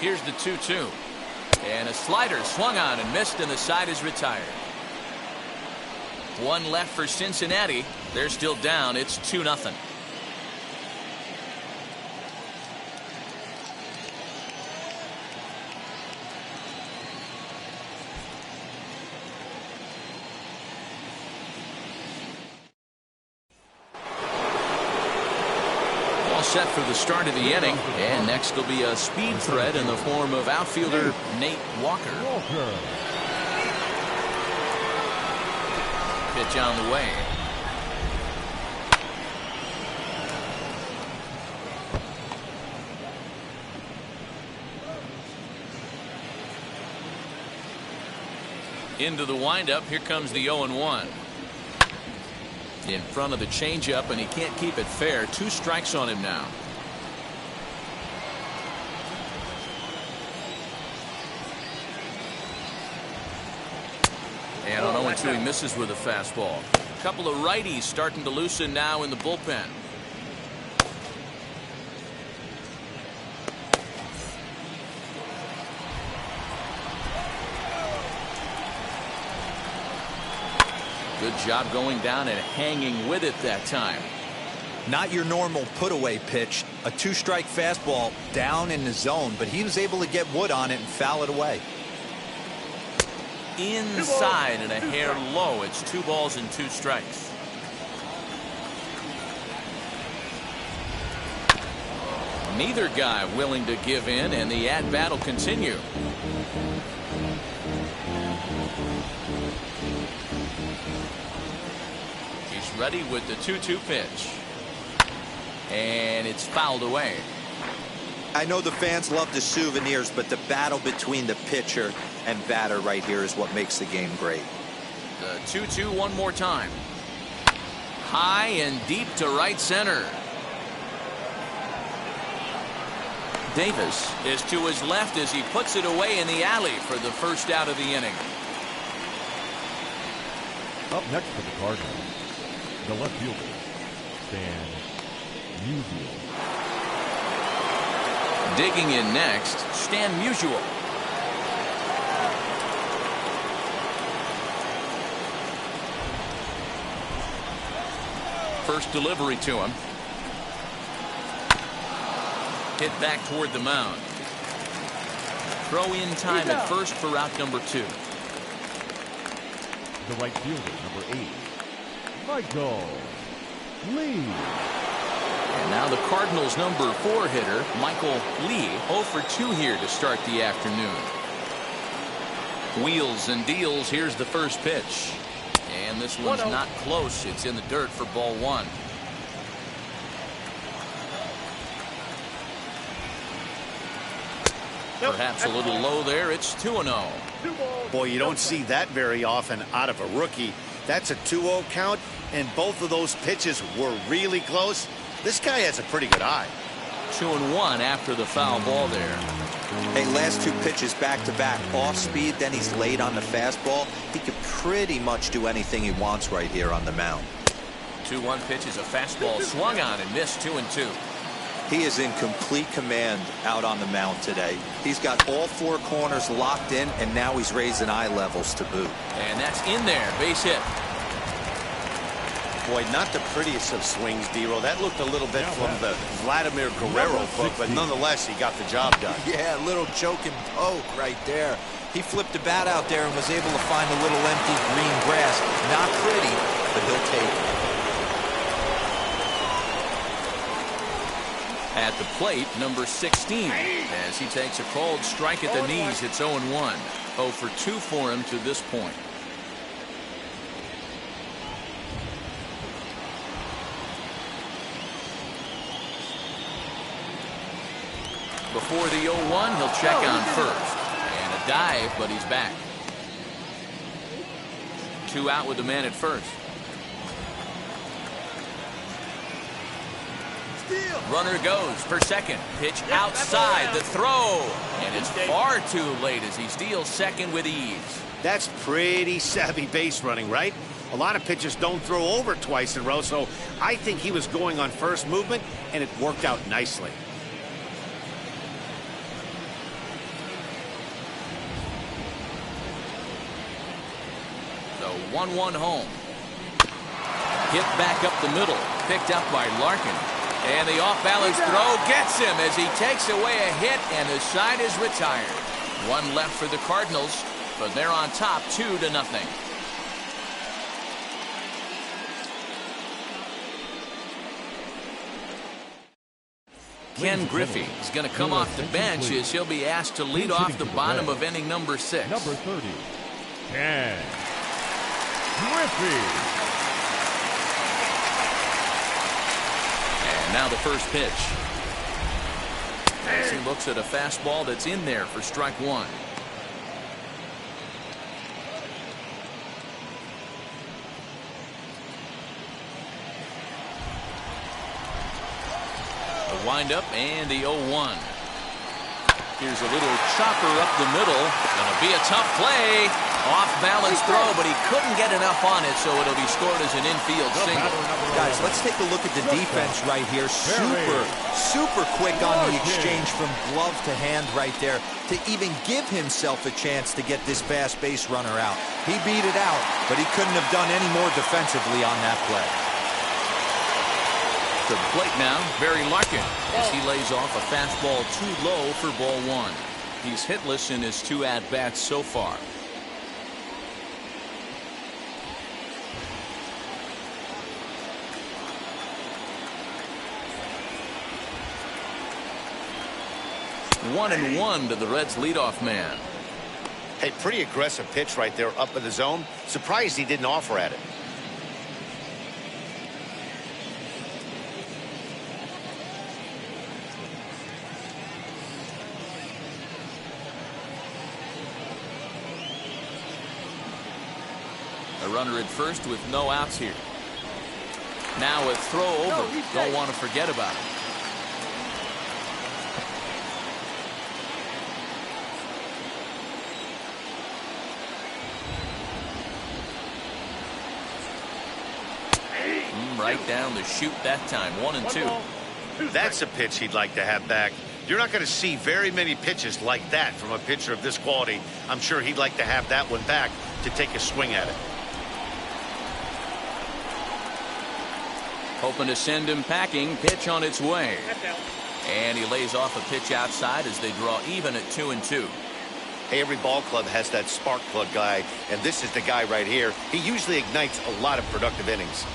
Here's the 2-2. And a slider swung on and missed, and the side is retired. One left for Cincinnati. They're still down. It's 2-0. Set for the start of the inning, and next will be a speed threat in the form of outfielder Nate Walker. Pitch on the way. Into the windup. Here comes the 0-1. In front of the changeup, and he can't keep it fair. 2 strikes on him now. And on 0-2, he misses with a fastball. A couple of righties starting to loosen now in the bullpen. Good job going down and hanging with it that time. Not your normal put-away pitch. A 2-strike fastball down in the zone, but he was able to get wood on it and foul it away. Inside and a hair low. It's 2 balls and 2 strikes. Neither guy willing to give in, and the at-bat will continue. He's ready with the 2-2 pitch. And it's fouled away. I know the fans love the souvenirs, but the battle between the pitcher and batter right here is what makes the game great. The 2-2 one more time. High and deep to right center. Davis is to his left as he puts it away in the alley for the first out of the inning. Up next for the Cardinals, the left fielder, Stan Musial. Digging in next, Stan Musial. First delivery to him. Hit back toward the mound. Throw in time at first for route number 2. The right fielder, number 8, Michael Lee. And now the Cardinals' number 4 hitter, Michael Lee, 0 for 2 here to start the afternoon. Wheels and deals. Here's the first pitch. And this one's not close. It's in the dirt for ball 1. Perhaps a little low there. It's 2-0. Boy, you don't see that very often out of a rookie. That's a 2-0 count, and both of those pitches were really close. This guy has a pretty good eye. 2-1 after the foul ball there. Hey, last 2 pitches back-to-back, off speed, then he's late on the fastball. He could pretty much do anything he wants right here on the mound. 2-1 pitch is a fastball swung on and missed. 2-2. He is in complete command out on the mound today. He's got all 4 corners locked in, and now he's raising eye levels to boot. And that's in there. Base hit. Boy, not the prettiest of swings, D-Roll. That looked a little bit from the Vladimir Guerrero book, but nonetheless, he got the job done. Yeah, a little choke and poke right there. He flipped the bat out there and was able to find a little empty green grass. Not pretty, but he'll take it. At the plate, number 16, as he takes a cold strike at the knees. It's 0-1. 0 for 2 for him to this point. Before the 0-1, he'll check on first. And a dive, but he's back. 2 out with the man at first. Runner goes for second. Pitch outside. The throw. And it's far too late as he steals second with ease. That's pretty savvy base running, right? A lot of pitchers don't throw over twice in a row, so I think he was going on first movement, and it worked out nicely. The 1-1 home. Hit back up the middle. Picked up by Larkin. And the off-balance throw gets him as he takes away a hit, and the side is retired. 1 left for the Cardinals, but they're on top 2-0. Ken Griffey is going to come off the bench as he'll be asked to lead off the bottom of inning number 6. Number 30, Ken Griffey. Now the first pitch. As he looks at a fastball that's in there for strike 1. The windup and the 0-1. Here's a little chopper up the middle. Gonna be a tough play. Off-balance throw, but he couldn't get enough on it, so it'll be scored as an infield single. Guys, let's take a look at the defense right here. Super quick on the exchange from glove to hand right there to even give himself a chance to get this fast base runner out. He beat it out, but he couldn't have done any more defensively on that play. To the plate now, Barry Larkin, as he lays off a fastball too low for ball 1. He's hitless in his 2 at-bats so far. One and 1 to the Reds' leadoff man. Hey, pretty aggressive pitch right there up in the zone. Surprised he didn't offer at it. A runner at first with no outs here. Now a throw over. Don't want to forget about it. Right down the chute that time. 1 and 2. That's a pitch he'd like to have back. You're not going to see very many pitches like that from a pitcher of this quality. I'm sure he'd like to have that one back to take a swing at it. Hoping to send him packing. Pitch on its way. And he lays off a pitch outside as they draw even at 2 and 2. Hey, every ball club has that spark plug guy, and this is the guy right here. He usually ignites a lot of productive innings.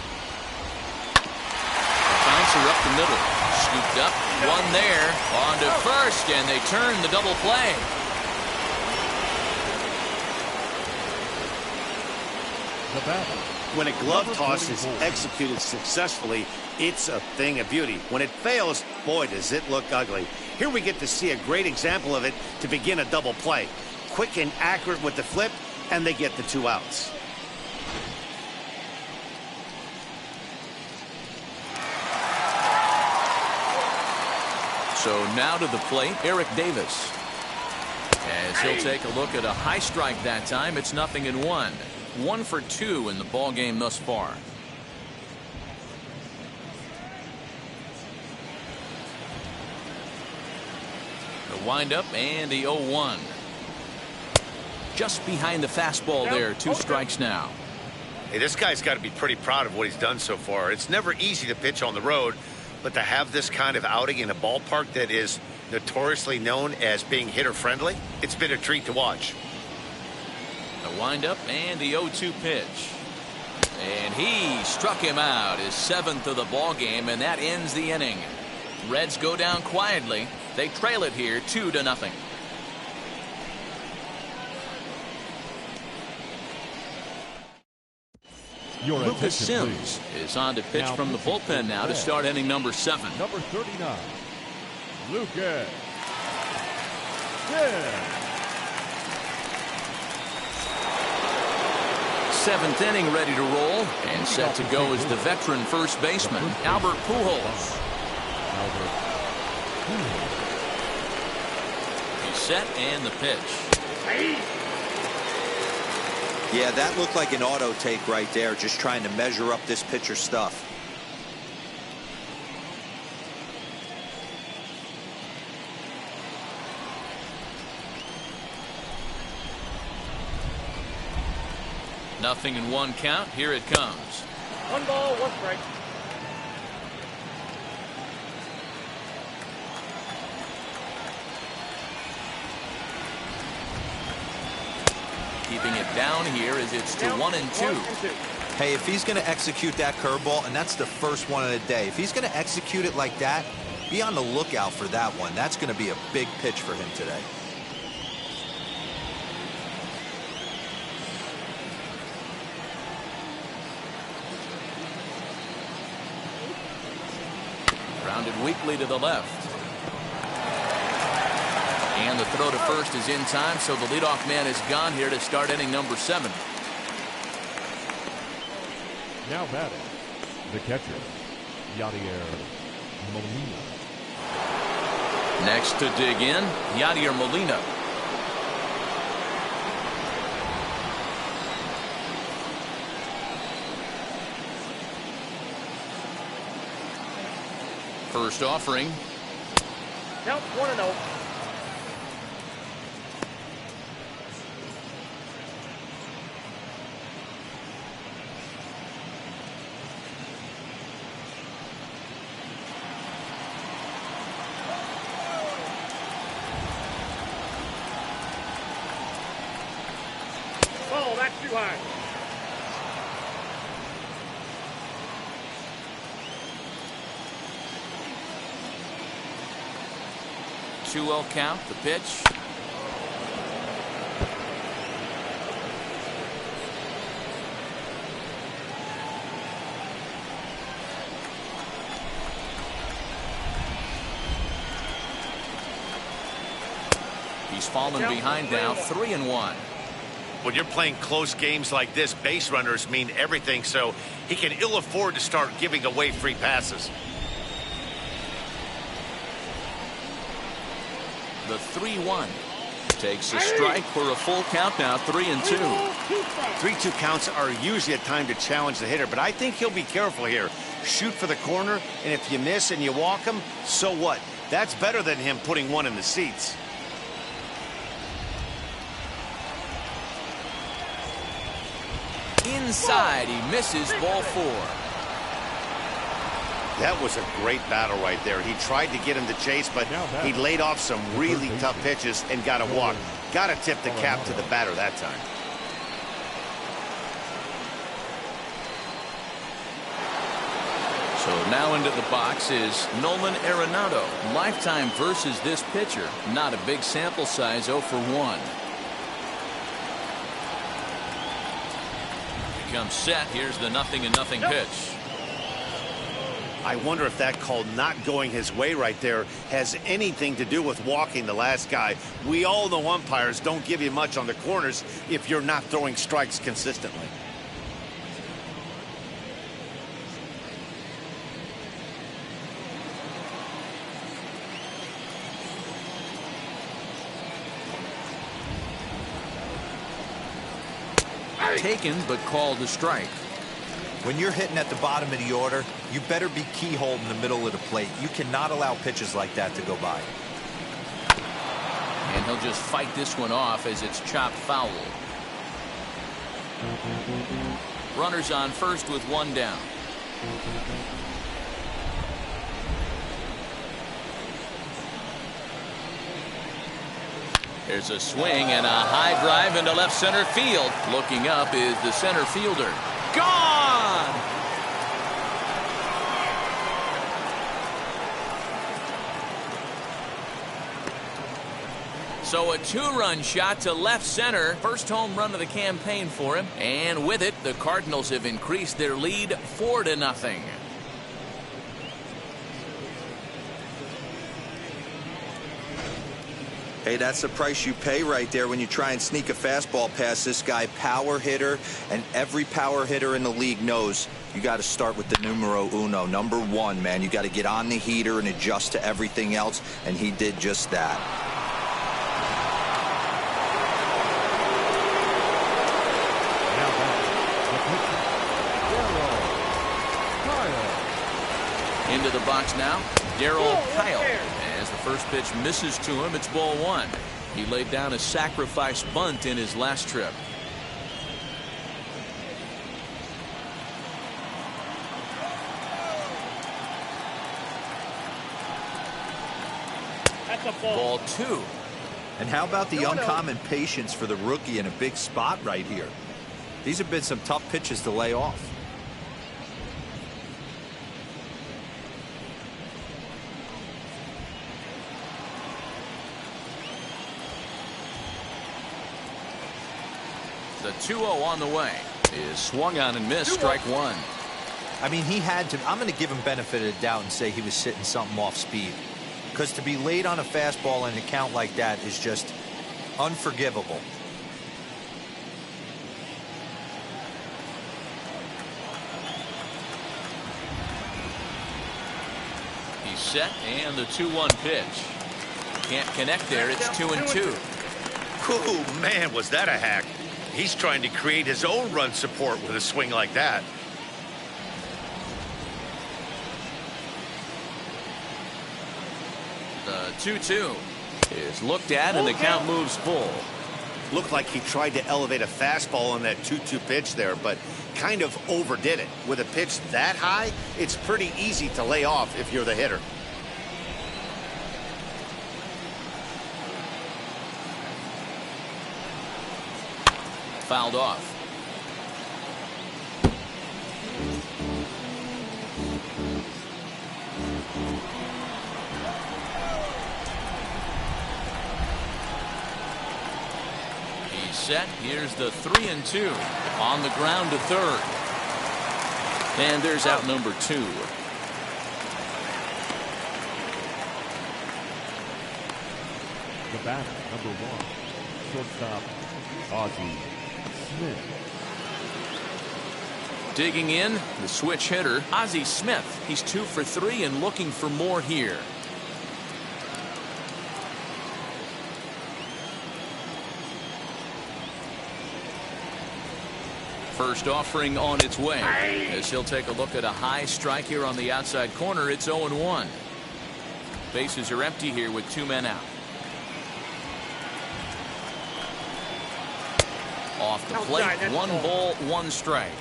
Bouncer up the middle. Scooped up. 1 there. On to first, and they turn the double play. The batter. When a glove toss is executed successfully, it's a thing of beauty. When it fails, boy, does it look ugly. Here we get to see a great example of it to begin a double play. Quick and accurate with the flip, and they get the 2 outs. So now to the plate, Eric Davis. As he'll take a look at a high strike that time, it's 0-1. 1 for 2 in the ball game thus far. The windup and the 0-1. Just behind the fastball there. 2 strikes now. Hey, this guy's got to be pretty proud of what he's done so far. It's never easy to pitch on the road, but to have this kind of outing in a ballpark that is notoriously known as being hitter-friendly, it's been a treat to watch. A windup and the 0-2 pitch. And he struck him out, his 7th of the ball game, and that ends the inning. Reds go down quietly. They trail it here 2-0. Your Lucas attention, Sims please. is on to pitch Now from the pitching bullpen for now to the start inning number 7. Number 39, Lucas Sims. 7th inning ready to roll, and set to go is the veteran first baseman, Albert Pujols. He's set, and the pitch. Yeah, that looked like an auto take right there, just trying to measure up this pitcher's stuff. Nothing in 1 count. Here it comes. 1 ball, 1 strike. Keeping it down here as it's to 1-2. Hey, if he's going to execute that curveball, and that's the first one of the day, if he's going to execute it like that, be on the lookout for that one. That's going to be a big pitch for him today. Rounded weakly to the left. And the throw to first is in time, so the leadoff man is gone here to start inning number 7. Now batting, the catcher, Yadier Molina. Next to dig in, Yadier Molina. First offering. Count 1-0. Ball, that's too high. Two-well count, the pitch. He's fallen behind now, 3-1. When you're playing close games like this, base runners mean everything, so he can ill afford to start giving away free passes. The 3-1 takes a strike for a full count now, 3-2. 3-2 counts are usually a time to challenge the hitter, but I think he'll be careful here. Shoot for the corner, and if you miss and you walk him, so what? That's better than him putting one in the seats. Inside, he misses, ball 4. That was a great battle right there. He tried to get him to chase, but he laid off some really tough pitches and got a walk. Got to tip the cap to the batter that time. So now into the box is Nolan Arenado. Lifetime versus this pitcher. Not a big sample size, 0 for 1. Becomes set. Here's the 0-0 pitch. I wonder if that call not going his way right there has anything to do with walking the last guy. We all know umpires don't give you much on the corners if you're not throwing strikes consistently. Taken, but called a strike. When you're hitting at the bottom of the order, you better be keyhole in the middle of the plate. You cannot allow pitches like that to go by. And he'll just fight this one off as it's chopped foul. Runners on first with one down. There's a swing and a high drive into left center field. Looking up is the center fielder. Gone! So a two-run shot to left center. First home run of the campaign for him. And with it, the Cardinals have increased their lead 4-0. Hey, that's the price you pay right there when you try and sneak a fastball past this guy. Power hitter, and every power hitter in the league knows you got to start with the numero uno, number one, man. You got to get on the heater and adjust to everything else, and he did just that. Into the box now, Darryl Kyle. As the first pitch misses to him, it's ball one. He laid down a sacrifice bunt in his last trip. That's a ball. Ball two. And how about the uncommon patience for the rookie in a big spot right here? These have been some tough pitches to lay off. The 2-0 on the way is swung on and missed. Strike one. I mean, he had to. I'm going to give him benefit of the doubt and say he was sitting something off speed. Because to be late on a fastball in a count like that is just unforgivable. He's set, and the 2-1 pitch. Can't connect there. It's 2-2. Oh, man, was that a hack. He's trying to create his own run support with a swing like that. The 2-2 is looked at, and the count moves full. Looked like he tried to elevate a fastball on that 2-2 pitch there, but kind of overdid it. With a pitch that high, it's pretty easy to lay off if you're the hitter. Fouled off. He's set. Here's the 3-2 on the ground to third. And there's out number two. The batter, number one, shortstop, Ozzie Smith. Digging in, the switch hitter, Ozzie Smith. He's 2 for 3 and looking for more here. First offering on its way. As he'll take a look at a high strike here on the outside corner, it's 0-1. Bases are empty here with 2 men out. Off the plate, 1 ball, 1 strike.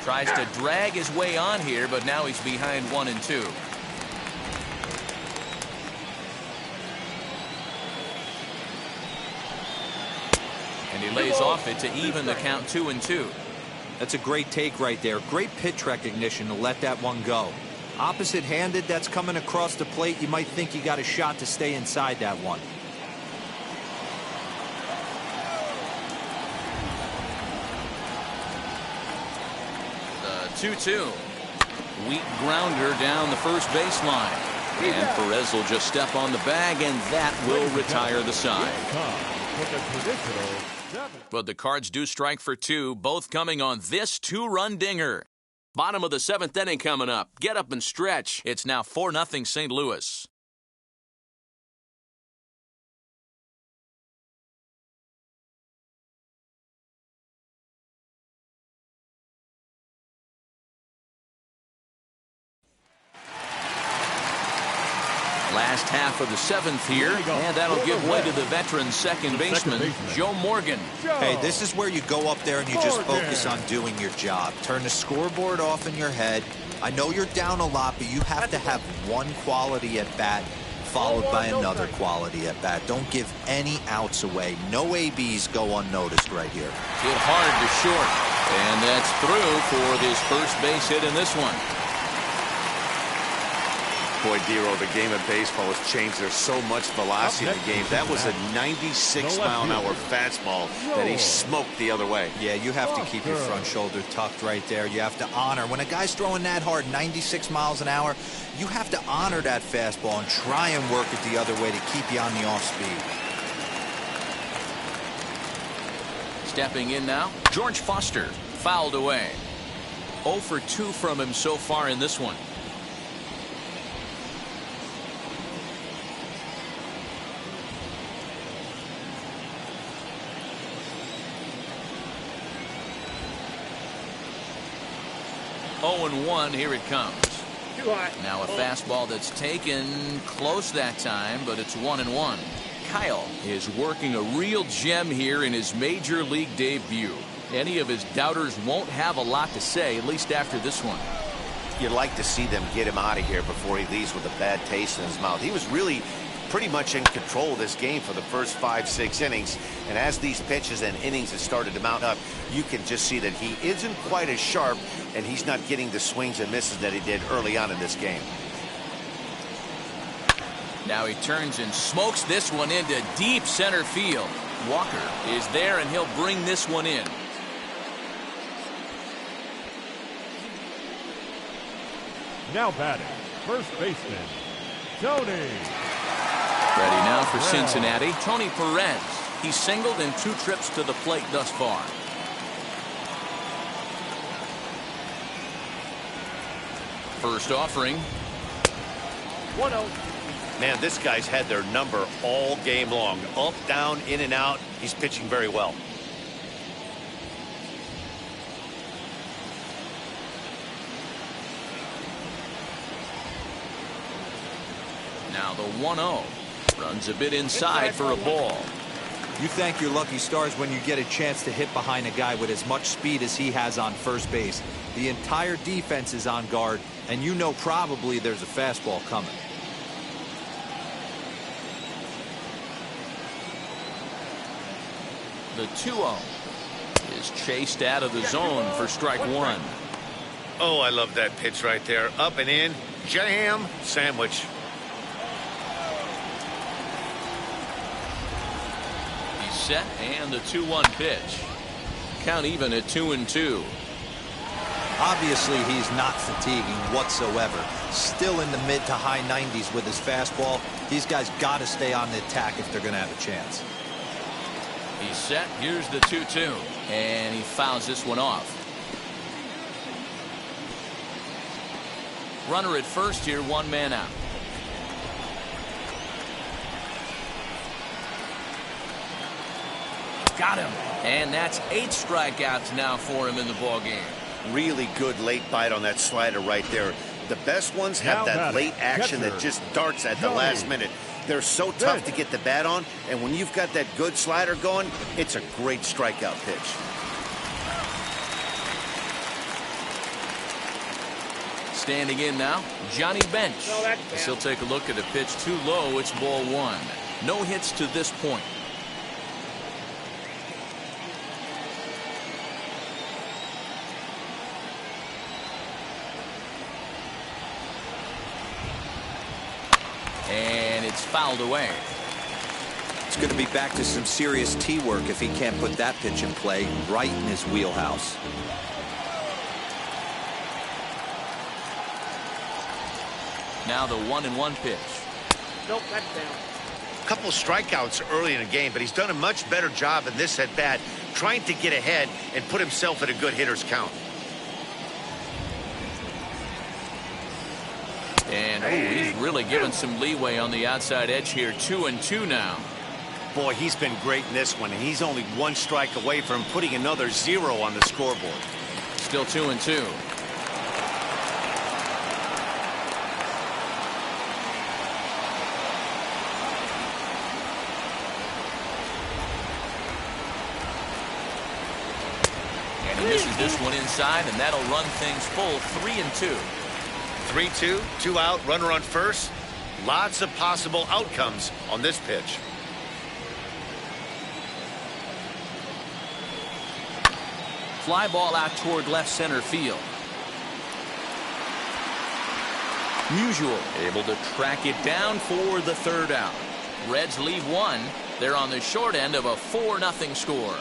Tries to drag his way on here, but now he's behind 1-2. And he lays off it to even the count 2-2. That's a great take right there. Great pitch recognition to let that one go. Opposite-handed, that's coming across the plate. You might think you got a shot to stay inside that one. The 2-2. Weak grounder down the first baseline. And Perez will just step on the bag, and that will retire the side. But the Cards do strike for 2, both coming on this 2-run dinger. Bottom of the 7th inning coming up. Get up and stretch. It's now 4-0 St. Louis. Last half of the 7th here, and that'll give way to the veteran second baseman, Joe Morgan. Hey, this is where you go up there and you just focus on doing your job. Turn the scoreboard off in your head. I know you're down a lot, but you have to have one quality at bat followed by another quality at bat. Don't give any outs away. No ABs go unnoticed right here. Hit hard to short, and that's through for his first base hit in this one. Boy, Dero, the game of baseball has changed. There's so much velocity in the game. That was a 96-mile-an-hour fastball that he smoked the other way. Yeah, you have to keep your front shoulder tucked right there. You have to honor. When a guy's throwing that hard, 96 miles an hour, you have to honor that fastball and try and work it the other way to keep you on the off speed. Stepping in now, George Foster, fouled away. 0 for 2 from him so far in this one. Oh, and 1, here it comes. Too high. Now a fastball that's taken close that time, but it's 1-1. Kyle is working a real gem here in his major league debut. Any of his doubters won't have a lot to say, at least after this one. You'd like to see them get him out of here before he leaves with a bad taste in his mouth. He was really pretty much in control of this game for the first 5-6 innings, and as these pitches and innings have started to mount up, you can just see that he isn't quite as sharp, and he's not getting the swings and misses that he did early on in this game. Now he turns and smokes this one into deep center field. Walker is there, and he'll bring this one in. Now batting, first baseman, Tony. Ready now for Cincinnati, Tony Perez. He's singled in 2 trips to the plate thus far. First offering. 1-0. Man, this guy's had their number all game long. Up, down, in and out. He's pitching very well. Now the 1-0. Runs a bit inside for a ball. You thank your lucky stars when you get a chance to hit behind a guy with as much speed as he has on first base. The entire defense is on guard, and you know probably there's a fastball coming. The 2-0 is chased out of the zone for strike 1. Oh, I love that pitch right there. Up and in. Jam sandwich. He's set, and the 2-1 pitch. Count even at 2-2. Obviously, he's not fatiguing whatsoever. Still in the mid to high 90s with his fastball. These guys got to stay on the attack if they're going to have a chance. He's set. Here's the 2-2. And he fouls this one off. Runner at first here, 1 man out. Got him. And that's 8 strikeouts now for him in the ball game. Really good late bite on that slider right there. The best ones have that late action that just darts at the last minute. They're so tough to get the bat on, and when you've got that good slider going, it's a great strikeout pitch. Standing in now, Johnny Bench. As he'll take a look at a pitch too low. It's ball 1. No hits to this point. And it's fouled away. It's going to be back to some serious tee work if he can't put that pitch in play right in his wheelhouse. Now the 1-1 pitch. Nope, that's down. Couple strikeouts early in the game, but he's done a much better job in this at bat, trying to get ahead and put himself at a good hitter's count. And he's really given some leeway on the outside edge here. 2-2 now. Boy, he's been great in this one, and he's only 1 strike away from putting another 0 on the scoreboard. Still 2-2. this one inside, and that'll run things full 3-2. 3-2, 2 out, runner on first. Lots of possible outcomes on this pitch. Fly ball out toward left center field. Musial able to track it down for the third out. Reds leave one. They're on the short end of a 4-0 score.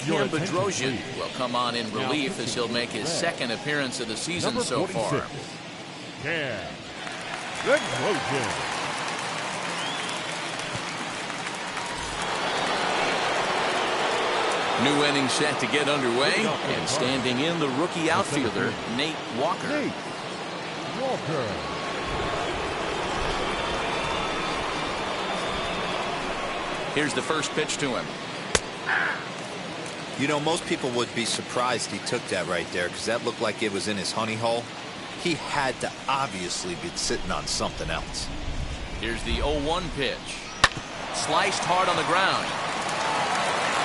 Cam Bedrosian will come on in relief as he'll make his second appearance of the season so far. Cam Bedrosian. New inning set to get underway, and standing in the rookie outfielder, Nate Walker. Here's the first pitch to him. You know, most people would be surprised he took that right there because that looked like it was in his honey hole. He had to obviously be sitting on something else. Here's the 0-1 pitch. Sliced hard on the ground.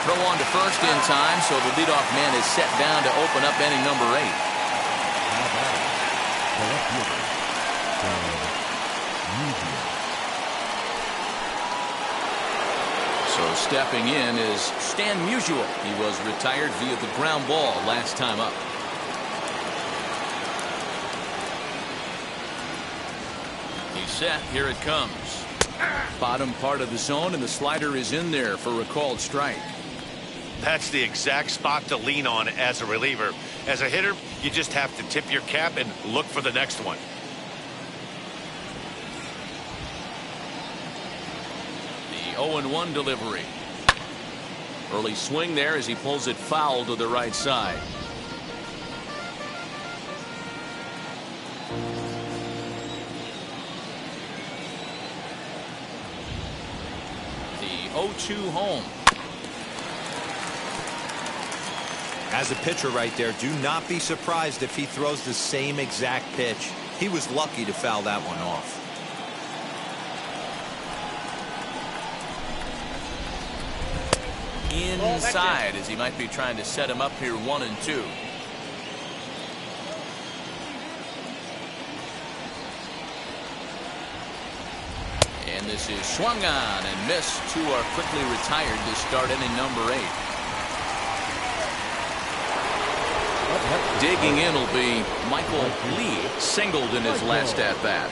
Throw on to first in time, so the leadoff man is set down to open up inning number 8. So stepping in is Stan Musial. He was retired via the ground ball last time up. He's set. Here it comes. Bottom part of the zone, and the slider is in there for a called strike. That's the exact spot to lean on as a reliever. As a hitter, you just have to tip your cap and look for the next one. The 0-1 delivery. Early swing there as he pulls it foul to the right side. The 0-2 home. As a pitcher right there, do not be surprised if he throws the same exact pitch. He was lucky to foul that one off. Inside as he might be trying to set him up here 1-2. And this is swung on and missed. Two are quickly retired to start inning number 8. Digging in will be Michael Lee, singled in his last at bat.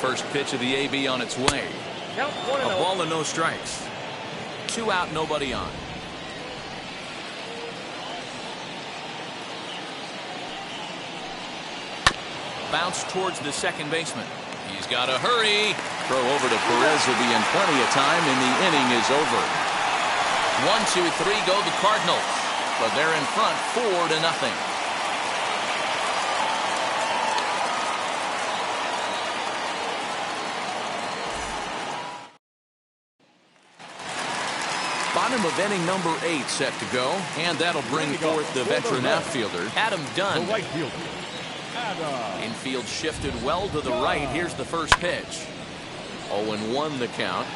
First pitch of the AB on its way. A ball and no strikes. 2 out, nobody on. Bounce towards the second baseman. He's got to hurry. Throw over to Perez will be in plenty of time, and the inning is over. 1-2-3 go the Cardinals, but they're in front 4-0. Bottom of inning number 8 set to go, and that'll bring forth the veteran outfielder, Adam Dunn. The right fielder, Adam. Infield shifted well to the right. Here's the first pitch. 0-1 the count.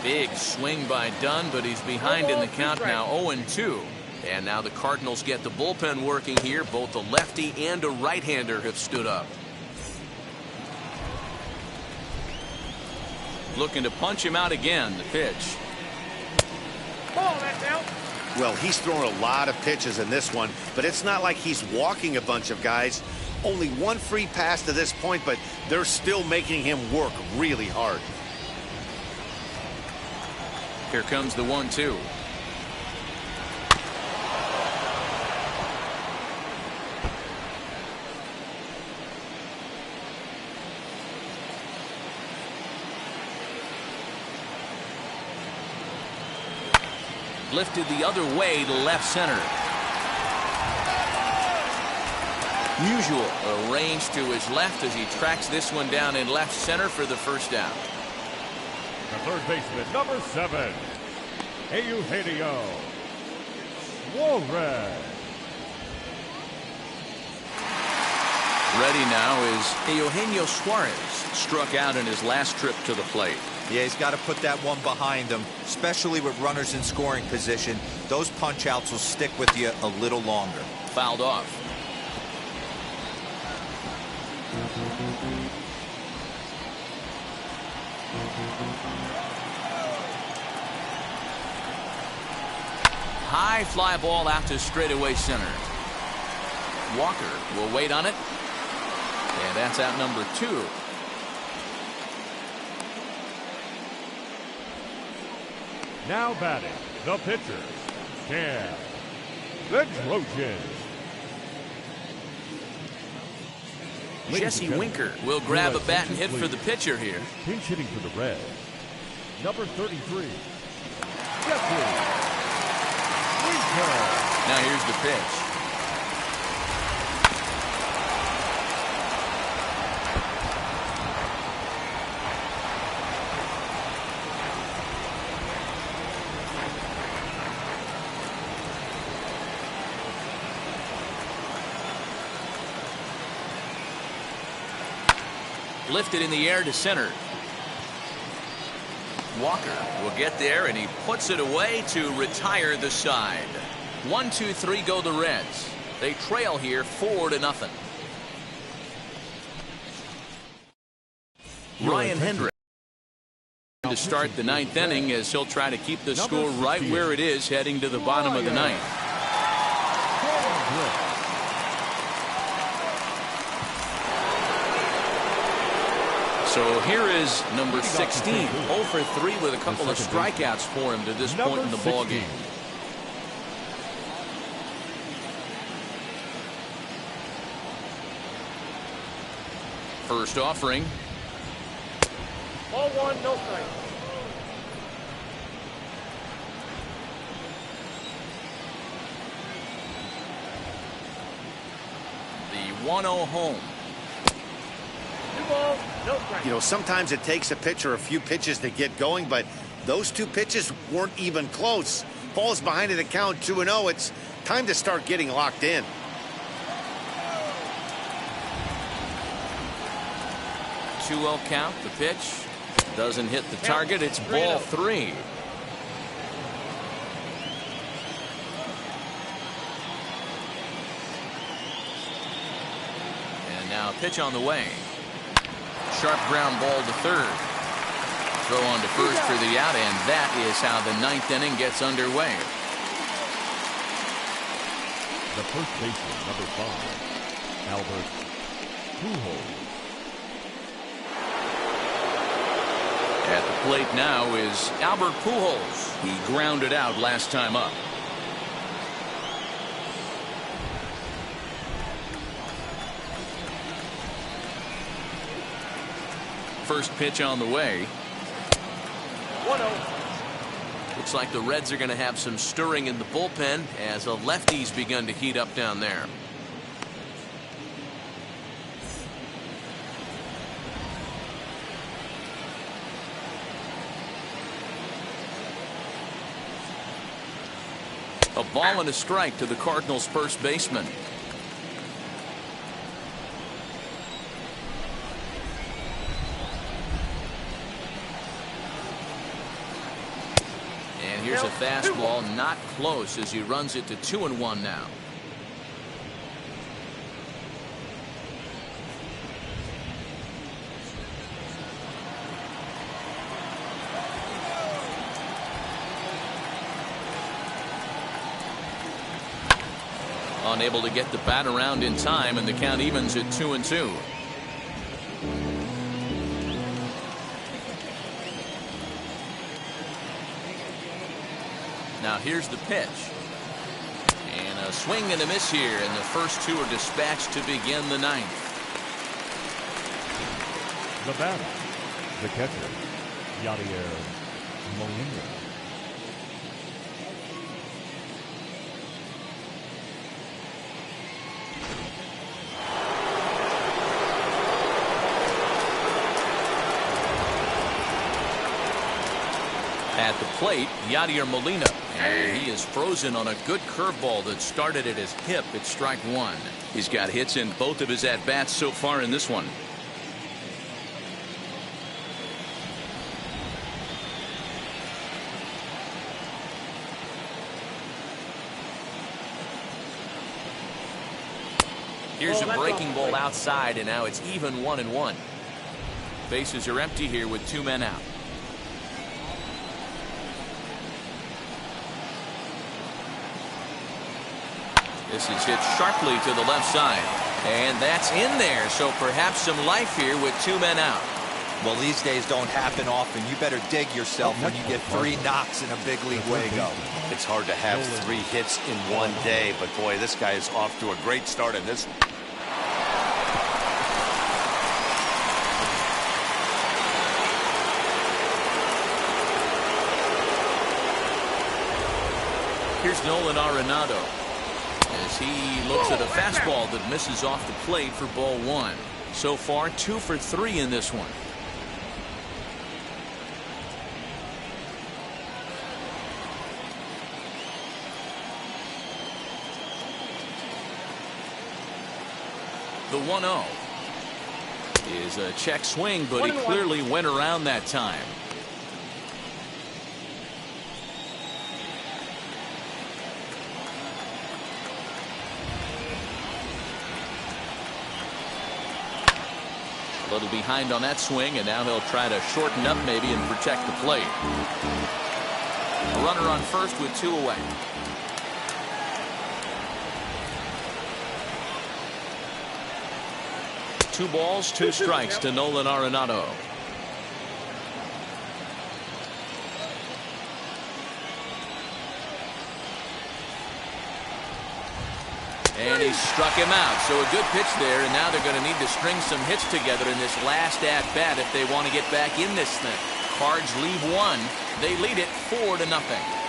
Big swing by Dunn, but he's behind in the count now. 0-2. And now the Cardinals get the bullpen working here. Both a lefty and a right-hander have stood up. Looking to punch him out again. The pitch. Ball, that's out. Well, he's thrown a lot of pitches in this one, but it's not like he's walking a bunch of guys. Only one free pass to this point, but they're still making him work really hard. Here comes the 1-2. Lifted the other way to left center. Usual range to his left as he tracks this one down in left center for the first down. The third baseman, number 7, Eugenio Suarez. Ready now is Eugenio Suarez. Struck out in his last trip to the plate. Yeah, he's got to put that one behind him, especially with runners in scoring position. Those punch outs will stick with you a little longer. Fouled off. High fly ball out to straightaway center. Walker will wait on it. And that's out number 2. Now batting, the pitcher, Cam. The Trojans. Jesse Winker will grab a bat and hit for the pitcher here. Pinch hitting for the Reds, number 33, Jesse Winker. Now here's the pitch. Lifted in the air to center. Walker will get there, and he puts it away to retire the side. 1, 2, 3 go the Reds. They trail here 4-0. Ryan Hendrick to start the 9th inning as he'll try to keep the score right where it is heading to the bottom of the 9th. So here is number 16, 0 for 3 with a couple of strikeouts for him to this point in the ball game. First offering. Ball 1, no strike. The 1-0 home. 2 balls, no strike. You know, sometimes it takes a pitcher a few pitches to get going, but those 2 pitches weren't even close. Ball's behind in the count 2-0. It's time to start getting locked in. Two-0 count. The pitch doesn't hit the target. It's ball 3. And now a pitch on the way. Sharp ground ball to third. Throw on to first for the out, and that is how the 9th inning gets underway. The first baseman, number 5, Albert Pujols. At the plate now is Albert Pujols. He grounded out last time up. First pitch on the way. 1-0. Looks like the Reds are going to have some stirring in the bullpen as a lefty's begun to heat up down there. A ball and a strike to the Cardinals' first baseman. And here's a fastball, not close, as he runs it to 2-1 now. Unable to get the bat around in time, and the count evens at 2-2. Now here's the pitch. And a swing and a miss here, and the first 2 are dispatched to begin the 9th. The batter, the catcher, Yadier Molina. At the plate, Yadier Molina. And he is frozen on a good curveball that started at his hip. It's strike one. He's got hits in both of his at-bats so far in this one. Here's a breaking ball outside, and now it's even 1-1. Bases are empty here with 2 men out. This is hit sharply to the left side, and that's in there, so perhaps some life here with 2 men out. Well, these days don't happen often. You better dig yourself when you get 3 knocks in a big league way go. It's hard to have 3 hits in one day, but boy, this guy is off to a great start in this. Here's Nolan Arenado as he looks at a fastball that misses off the plate for ball 1. So far 2 for 3 in this one. The 1-0 is a check swing, but he clearly went around that time. A little behind on that swing, and now he'll try to shorten up maybe and protect the plate. A runner on first with 2 away. Two balls, 2 strikes to Nolan Arenado. And he struck him out. So a good pitch there, and now they're going to need to string some hits together in this last at-bat if they want to get back in this thing. Cards leave 1. They lead it 4-0.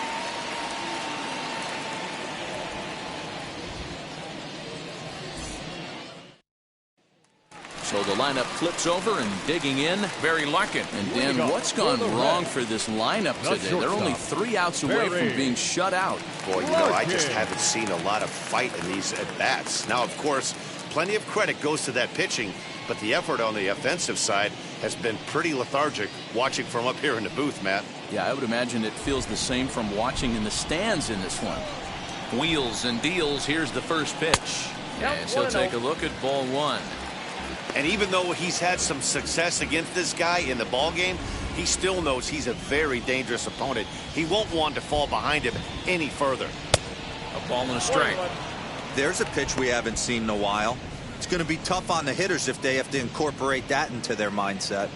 So the lineup flips over, and digging in, Barry Larkin. And Dan, what's gone wrong for this lineup today? They're only 3 outs away from being shut out. Boy, you know, I just haven't seen a lot of fight in these at-bats. Now, of course, plenty of credit goes to that pitching, but the effort on the offensive side has been pretty lethargic watching from up here in the booth, Matt. Yeah, I would imagine it feels the same from watching in the stands in this one. Wheels and deals. Here's the first pitch. Yes, he'll take a look at ball 1. And even though he's had some success against this guy in the ball game, he still knows he's a very dangerous opponent. He won't want to fall behind him any further. A ball and a strike. There's a pitch we haven't seen in a while. It's going to be tough on the hitters if they have to incorporate that into their mindset.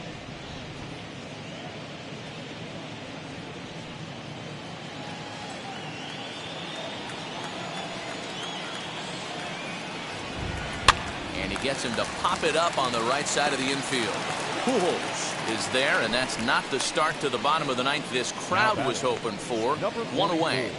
And he gets him to pop it up on the right side of the infield. Pujols is there, and that's not the start to the bottom of the 9th this crowd was hoping for. 1 away.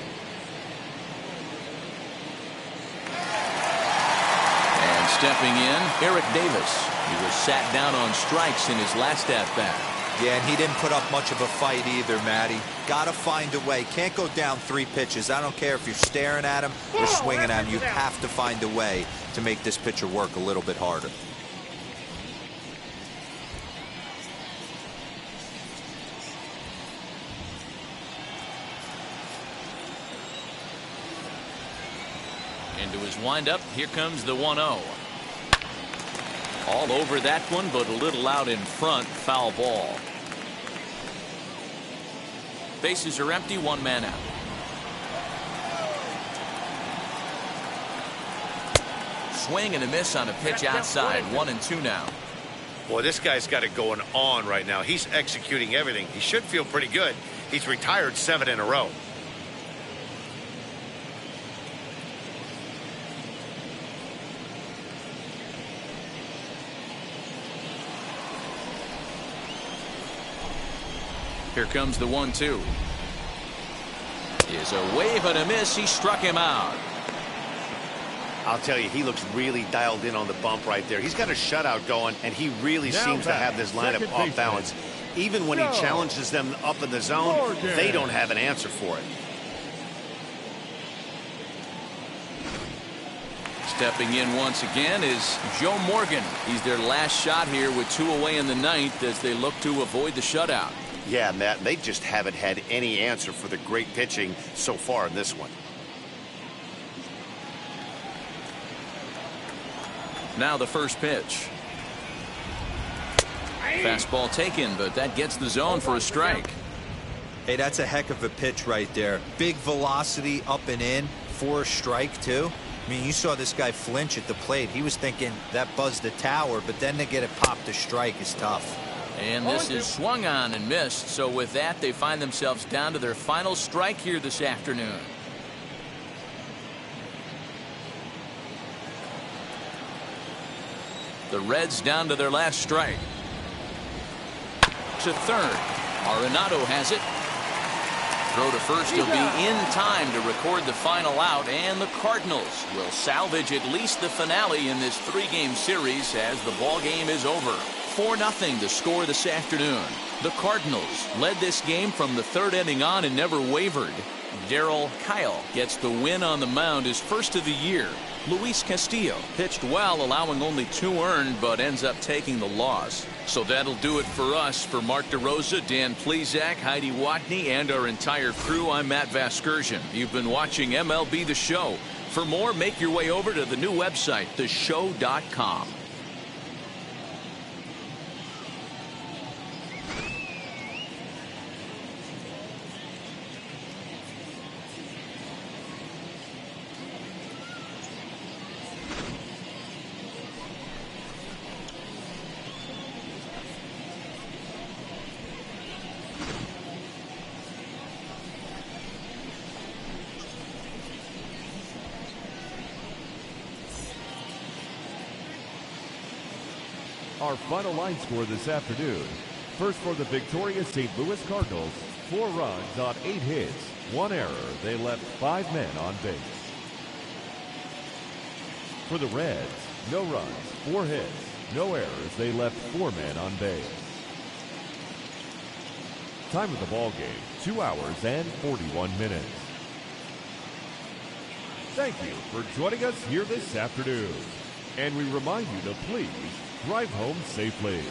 And stepping in, Eric Davis. He was sat down on strikes in his last at-bat. Yeah, and he didn't put up much of a fight either, Matty. Gotta find a way. Can't go down 3 pitches. I don't care if you're staring at him or swinging at him. You have to find a way to make this pitcher work a little bit harder. Into his windup, here comes the 1-0. All over that one, but a little out in front. Foul ball. Bases are empty, 1 man out. Swing and a miss on a pitch outside. 1-2 now. Boy, this guy's got it going on right now. He's executing everything. He should feel pretty good. He's retired 7 in a row. Here comes the 1-2. Is a wave and a miss. He struck him out. I'll tell you, he looks really dialed in on the bump right there. He's got a shutout going, and he really seems to have this lineup off balance. Even when he challenges them up in the zone, they don't have an answer for it. Stepping in once again is Joe Morgan. He's their last shot here with 2 away in the ninth as they look to avoid the shutout. Yeah, Matt, they just haven't had any answer for the great pitching so far in this one. Now the first pitch. Fastball taken, but that gets the zone for a strike. Hey, that's a heck of a pitch right there. Big velocity up and in for a strike, too. I mean, you saw this guy flinch at the plate. He was thinking that buzzed the tower, but then to get it popped to strike is tough. And this is swung on and missed. So with that, they find themselves down to their final strike here this afternoon. The Reds down to their last strike. To third. Arenado has it. Throw to first will be in time to record the final out, and the Cardinals will salvage at least the finale in this 3-game series as the ball game is over. 4-0 the score this afternoon. The Cardinals led this game from the 3rd inning on and never wavered. Darryl Kyle gets the win on the mound, his first of the year. Luis Castillo pitched well, allowing only 2 earned, but ends up taking the loss. So that'll do it for us. For Mark DeRosa, Dan Plesac, Heidi Watney, and our entire crew, I'm Matt Vasgersian. You've been watching MLB The Show. For more, make your way over to the new website, theshow.com. Our final line score this afternoon. First for the victorious St. Louis Cardinals, 4 runs on 8 hits, 1 error. They left 5 men on base. For the Reds, no runs, 4 hits, no errors. They left 4 men on base. Time of the ball game, 2 hours and 41 minutes. Thank you for joining us here this afternoon. And we remind you to please drive home safely.